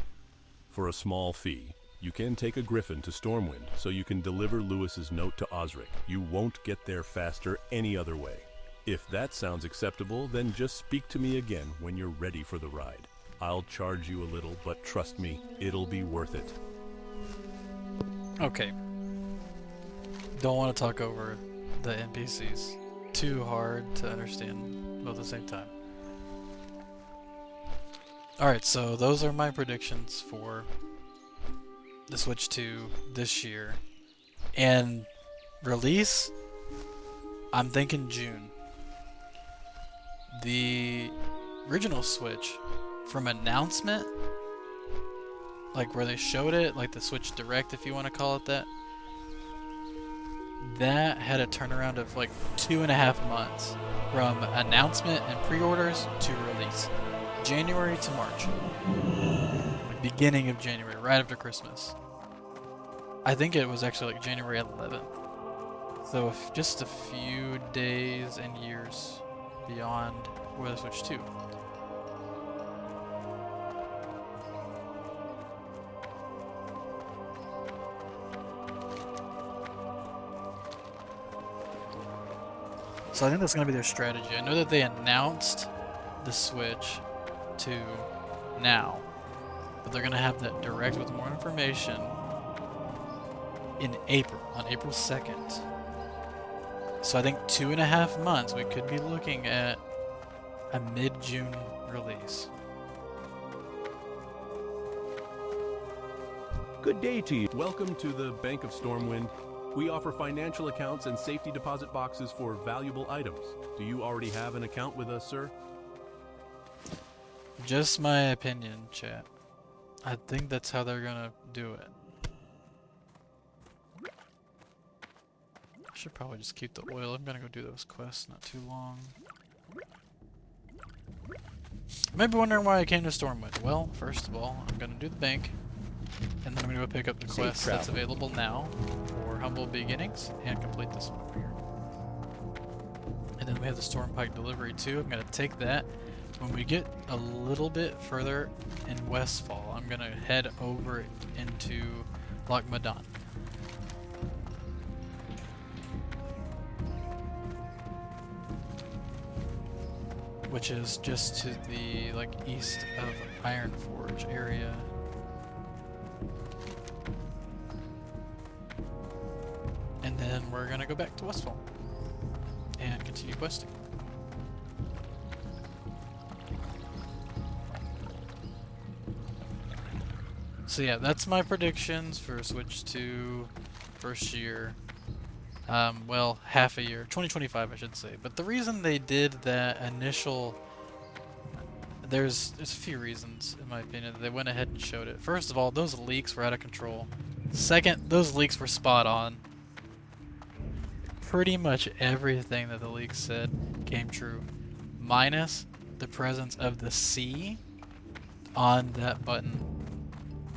For a small fee, you can take a griffin to Stormwind so you can deliver Lewis's note to Osric. You won't get there faster any other way. If that sounds acceptable, then just speak to me again when you're ready for the ride. I'll charge you a little, but trust me, it'll be worth it. Okay. Don't want to talk over the NPCs. Too hard to understand both at the same time. Alright, so those are my predictions for the Switch 2 this year. And release, I'm thinking June. The original Switch, from announcement, like where they showed it, like the Switch Direct if you want to call it that, that had a turnaround of like 2.5 months from announcement and pre-orders to release. January to March. Beginning of January, right after Christmas. I think it was actually like January 11th. So just a few days and years beyond where the Switch 2. So I think that's going to be their strategy. I know that they announced the Switch 2 now, but they're going to have that direct with more information in April, on April 2nd. So I think 2.5 months, we could be looking at a mid-June release. Good day to you. Welcome to the Bank of Stormwind. We offer financial accounts and safety deposit boxes for valuable items. Do you already have an account with us, sir? Just my opinion, chat. I think that's how they're gonna do it. I should probably just keep the oil. I'm gonna go do those quests, not too long. You might be wondering why I came to Stormwind. Well, first of all, I'm gonna do the bank, and then I'm gonna go pick up the quest that's available now for Humble Beginnings and complete this one over here. And then we have the Stormpike delivery too. I'm gonna take that. When we get a little bit further in Westfall, I'm gonna head over into Loch Madan. Which is just to the east of Ironforge area. And then we're gonna go back to Westfall and continue questing. So yeah, that's my predictions for Switch 2 first year. Well, half a year. 2025, I should say. But the reason they did that initial... There's a few reasons, in my opinion, that they went ahead and showed it. First of all, those leaks were out of control. Second, those leaks were spot on. Pretty much everything that the leaks said came true. Minus the presence of the C on that button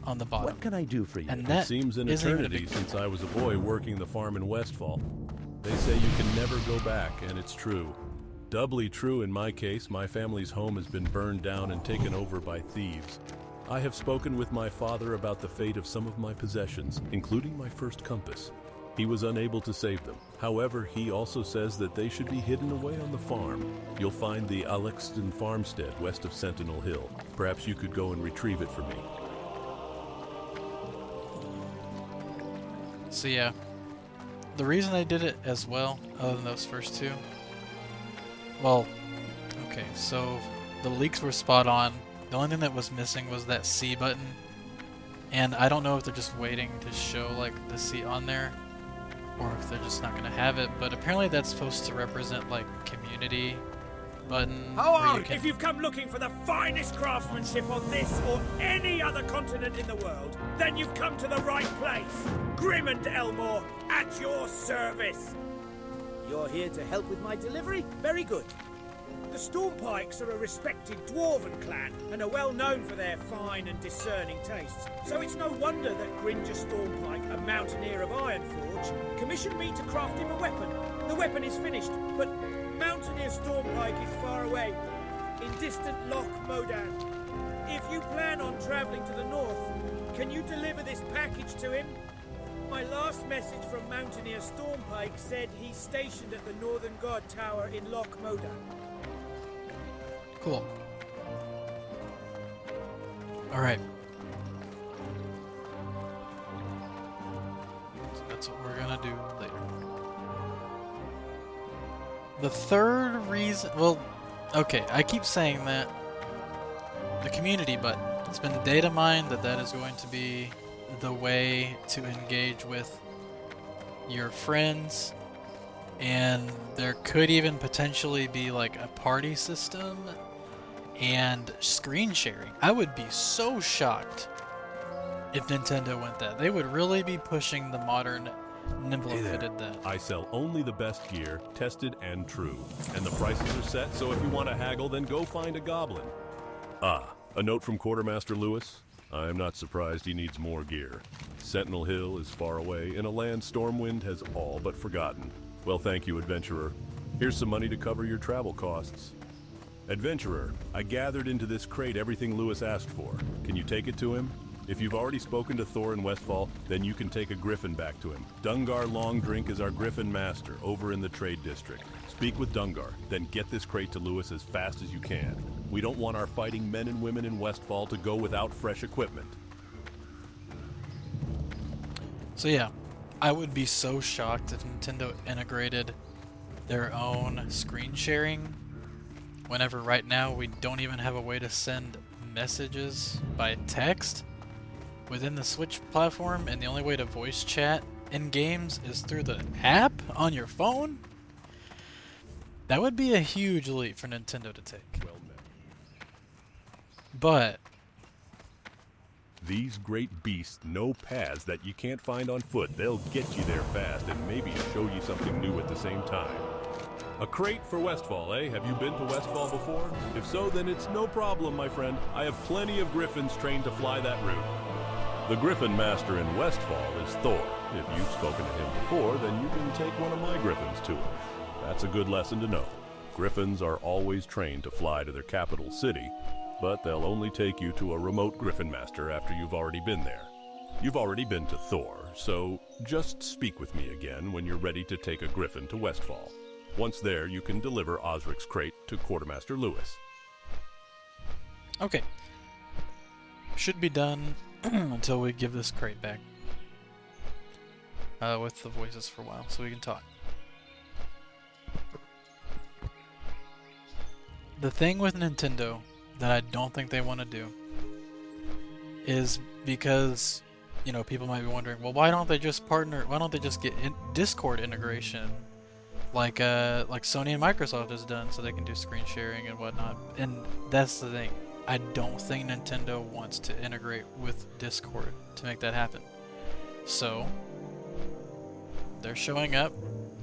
on the bottom. What can I do for you? And It that seems an isn't even a eternity big since I was a boy working the farm in Westfall. They say you can never go back, and it's true. Doubly true in my case. My family's home has been burned down and taken over by thieves. I have spoken with my father about the fate of some of my possessions, including my first compass. He was unable to save them. However, he also says that they should be hidden away on the farm. You'll find the Alexton farmstead west of Sentinel Hill. Perhaps you could go and retrieve it for me. So yeah, the reason I did it as well, other than those first two, well, okay, so the leaks were spot on. The only thing that was missing was that C button, and I don't know if they're just waiting to show the C on there, or if they're just not gonna have it. But apparently that's supposed to represent community button. Hello! If you've come looking for the finest craftsmanship on this or any other continent in the world, then you've come to the right place. Grim and Elmore, at your service. You're here to help with my delivery? Very good. The Stormpikes are a respected dwarven clan and are well known for their fine and discerning tastes. So it's no wonder that Gringer Stormpike, a mountaineer of Ironforge, commissioned me to craft him a weapon. The weapon is finished, but Mountaineer Stormpike is far away, in distant Loch Modan. If you plan on travelling to the north, can you deliver this package to him? My last message from Mountaineer Stormpike said he's stationed at the Northern Guard Tower in Loch Modan. Cool. Alright. So that's what we're gonna do later. The third reason, well, okay, I keep saying that the community button, it's been data mined that that is going to be the way to engage with your friends, and there could even potentially be like a party system and screen sharing. I would be so shocked if Nintendo went that. They would really be pushing the modern nimble and fitted that. I sell only the best gear, tested and true. And the prices are set, so if you want to haggle, then go find a goblin. Ah, a note from Quartermaster Lewis. I am not surprised he needs more gear. Sentinel Hill is far away, in a land Stormwind has all but forgotten. Well, thank you, adventurer. Here's some money to cover your travel costs. Adventurer, I gathered into this crate everything Lewis asked for. Can you take it to him? If you've already spoken to Thor in Westfall, then you can take a griffin back to him. Dungar Longdrink is our griffin master over in the trade district. Speak with Dungar, then get this crate to Lewis as fast as you can. We don't want our fighting men and women in Westfall to go without fresh equipment. So yeah, I would be so shocked if Nintendo integrated their own screen sharing, whenever right now we don't even have a way to send messages by text within the Switch platform, and the only way to voice chat in games is through the app on your phone. That would be a huge leap for Nintendo to take. Well met. But These great beasts know paths that you can't find on foot. They'll get you there fast and maybe show you something new at the same time. A crate for Westfall, eh? Have you been to Westfall before? If so, then it's no problem, my friend. I have plenty of griffins trained to fly that route. The Griffin Master in Westfall is Thor. If you've spoken to him before, then you can take one of my griffins to him. That's a good lesson to know. Griffins are always trained to fly to their capital city, but they'll only take you to a remote Griffin Master after you've already been there. You've already been to Thor, so just speak with me again when you're ready to take a griffin to Westfall. Once there, you can deliver Osric's crate to Quartermaster Lewis. okay, should be done until we give this crate back with the voices for a while, so we can talk. The thing with Nintendo that I don't think they want to do is because, you know, people might be wondering, well, why don't they just partner? Why don't they just get Discord integration, like Sony and Microsoft has done, so they can do screen sharing and whatnot? And that's the thing. I don't think Nintendo wants to integrate with Discord to make that happen. So they're showing up.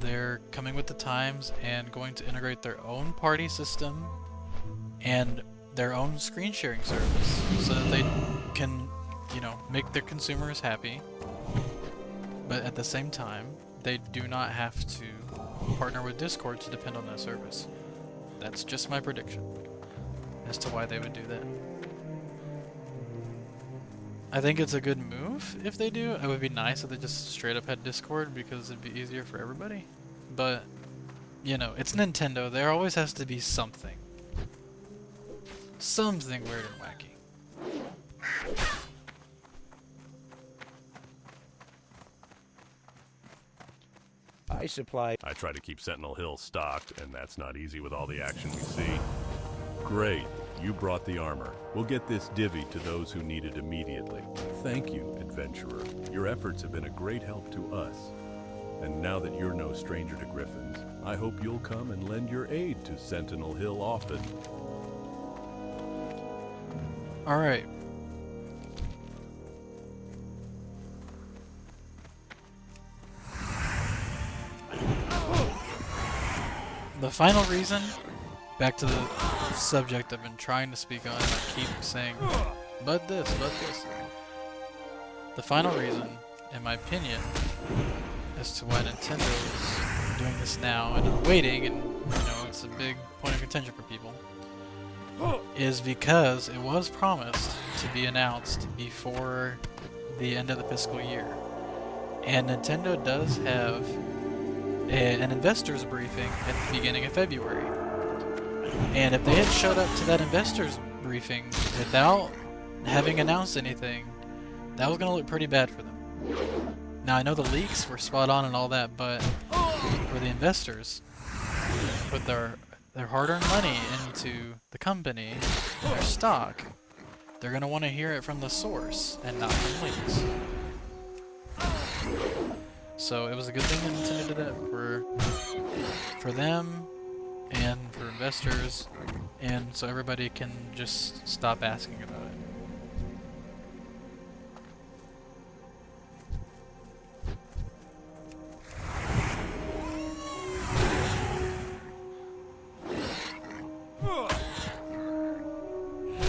They're coming with the times and going to integrate their own party system and their own screen sharing service so that they can, you know, make their consumers happy, but at the same time they do not have to partner with Discord to depend on that service. That's just my prediction as to why they would do that. I think it's a good move if they do. It would be nice if they just straight up had Discord because it'd be easier for everybody. But, you know, it's Nintendo. There always has to be something. Something weird and wacky. I try to keep Sentinel Hill stocked, and that's not easy with all the action we see. Great, you brought the armor. We'll get this divvy to those who need it immediately. Thank you, adventurer. Your efforts have been a great help to us. And now that you're no stranger to griffins, I hope you'll come and lend your aid to Sentinel Hill often. Alright. The final reason back to the subject I've been trying to speak on, and I keep saying, but this, but this. The final reason, in my opinion, as to why Nintendo is doing this now and waiting, and it's a big point of contention for people, is because it was promised to be announced before the end of the fiscal year. And Nintendo does have an investors briefing at the beginning of February. And if they had showed up to that investors briefing without having announced anything, that was going to look pretty bad for them. Now I know the leaks were spot on and all that, but for the investors, put their hard-earned money into the company, their stock, they're going to want to hear it from the source and not from leaks. So it was a good thing that Nintendo did that for them and for investors, and so everybody can just stop asking about it.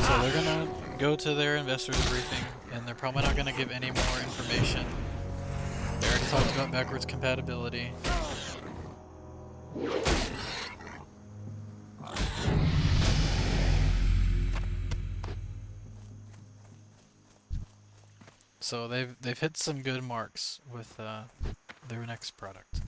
So they're gonna go to their investors briefing, and they're probably not gonna give any more information. They already talked about backwards compatibility. So they've hit some good marks with their next product.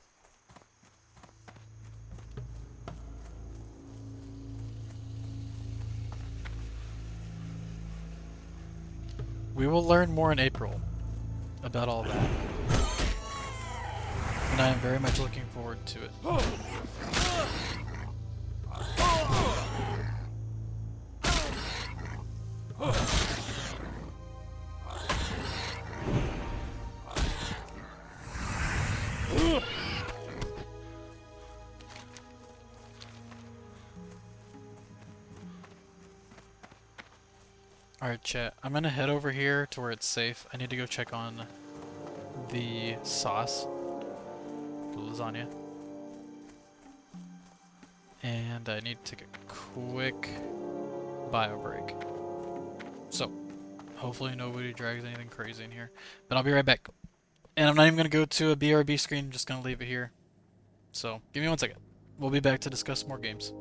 We will learn more in April about all that. And I am very much looking forward to it. Alright chat, I'm gonna head over here to where it's safe. I need to go check on the sauce, the lasagna. And I need to take a quick bio break. So, hopefully nobody drags anything crazy in here. But I'll be right back. And I'm not even gonna go to a BRB screen, I'm just gonna leave it here. So, give me 1 second. We'll be back to discuss more games.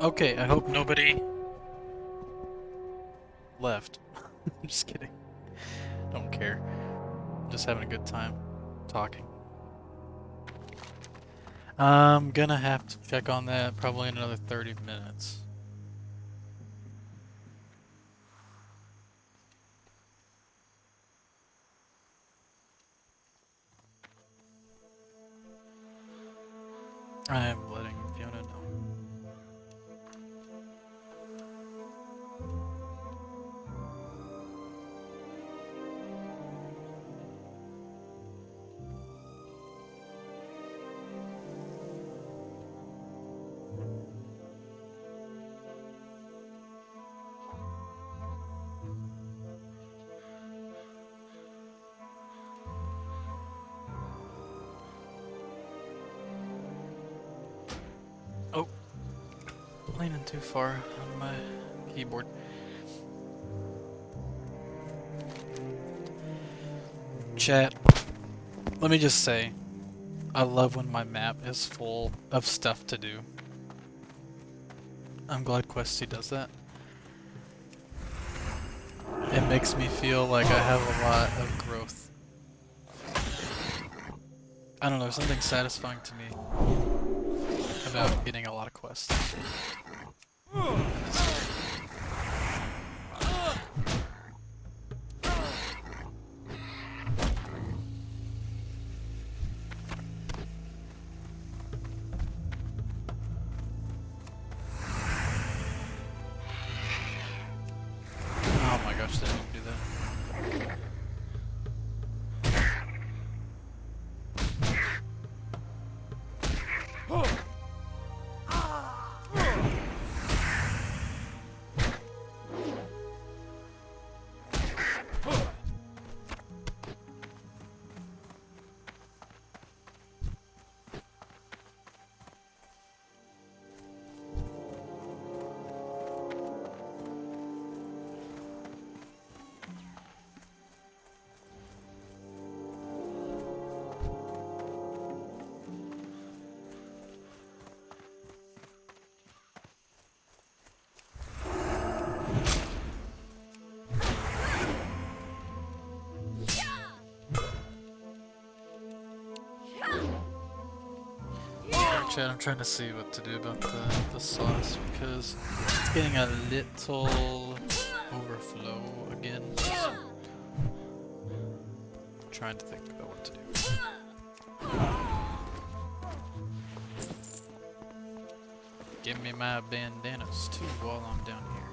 Okay, I hope nobody left. I'm just kidding. Don't care. Just having a good time talking. I'm gonna have to check on that probably in another 30 minutes. I'm letting Fiona know. Oh, leaning too far on my keyboard. Chat, let me just say, I love when my map is full of stuff to do. I'm glad Questy does that. It makes me feel like I have a lot of growth. I don't know, there's something satisfying to me about getting a lot of quests. Oh my gosh, they didn't do that. Chat, I'm trying to see what to do about the sauce because it's getting a little overflow again. So I'm trying to think about what to do. Give me my bandanas too while I'm down here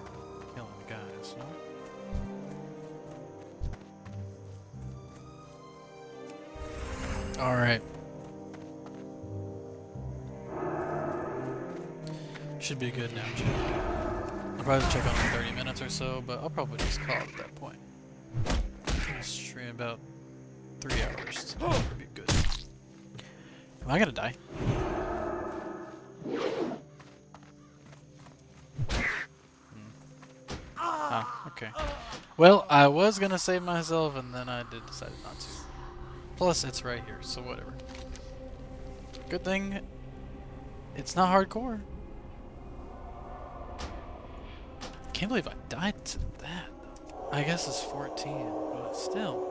killing guys, no? Alright. Should be good now, chat. I'll probably check on in 30 minutes or so, but I'll probably just call it at that point. I'll stream about 3 hours, so that'll be good. Am I gonna die? Oh, okay. Well, I was gonna save myself, and then I did decide not to. Plus, it's right here, so whatever. Good thing it's not hardcore. Can't believe I died to that. I guess it's 14, but still.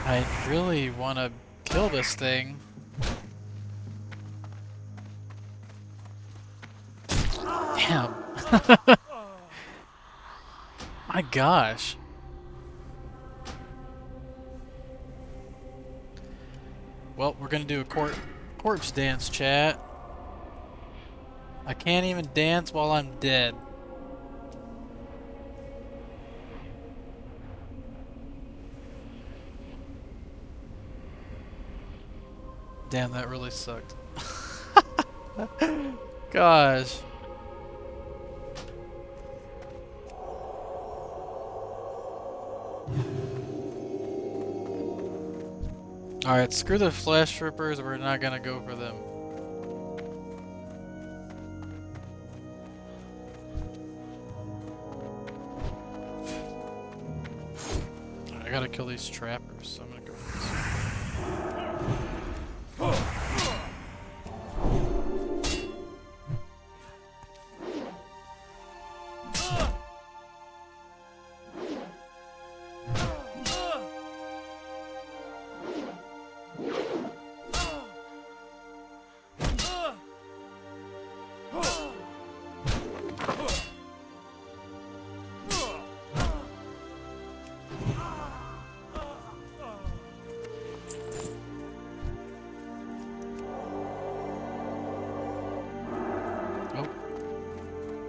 I really want to kill this thing. Damn. My gosh. Well, we're gonna do a corpse dance, chat. I can't even dance while I'm dead. Damn, that really sucked. Gosh. Alright, screw the flesh rippers, we're not gonna go for them. I gotta kill these trappers, so I'm gonna go for this. Oh,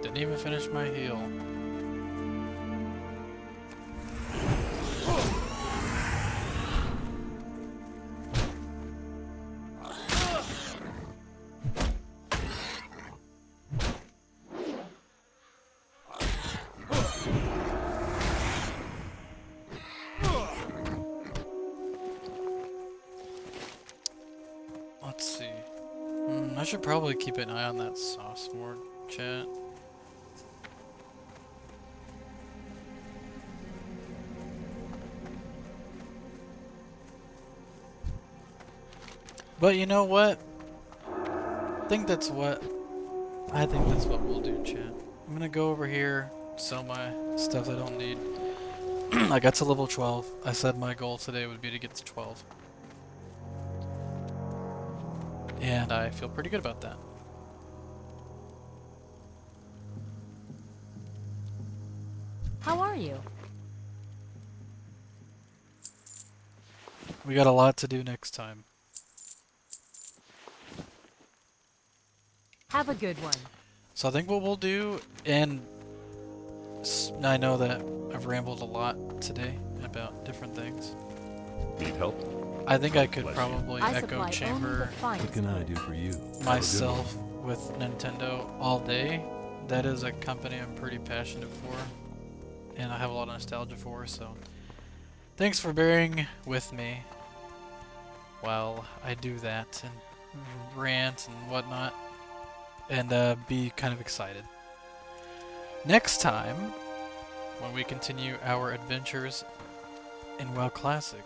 didn't even finish my heal. Let's see. I should probably keep an eye on that sauce more, chat. But you know what? I think that's what we'll do, chat. I'm gonna go over here, sell my stuff I don't need. I got to level 12. I said my goal today would be to get to 12. And I feel pretty good about that. How are you? We got a lot to do next time. Have a good one. So I think what we'll do, and I know that I've rambled a lot today about different things. Need help? I think I could Bless you. probably I echo supply only the chamber What finest. can I do for you? myself with Nintendo all day. That is a company I'm pretty passionate for, and I have a lot of nostalgia for, so thanks for bearing with me while I do that and rant and whatnot, and be kind of excited. Next time, when we continue our adventures in WoW Classic,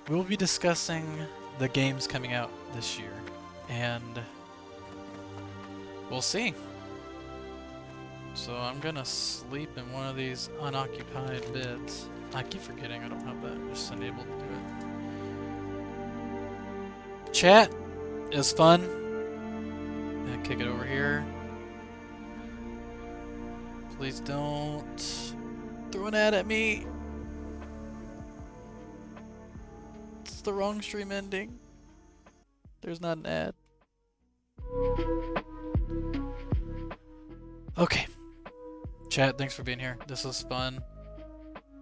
we will be discussing the games coming out this year, and we'll see. So I'm gonna sleep in one of these unoccupied beds. I keep forgetting I don't have that just enabled to do it. Chat is fun. Gonna kick it over here. Please don't throw an ad at me. It's the wrong stream ending. There's not an ad. Okay. Chat, thanks for being here. This was fun.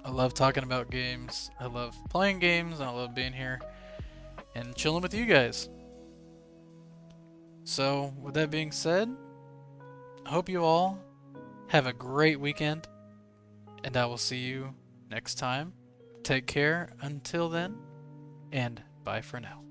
I love talking about games. I love playing games. And I love being here and chilling with you guys. So, with that being said, I hope you all have a great weekend, and I will see you next time. Take care until then, and bye for now.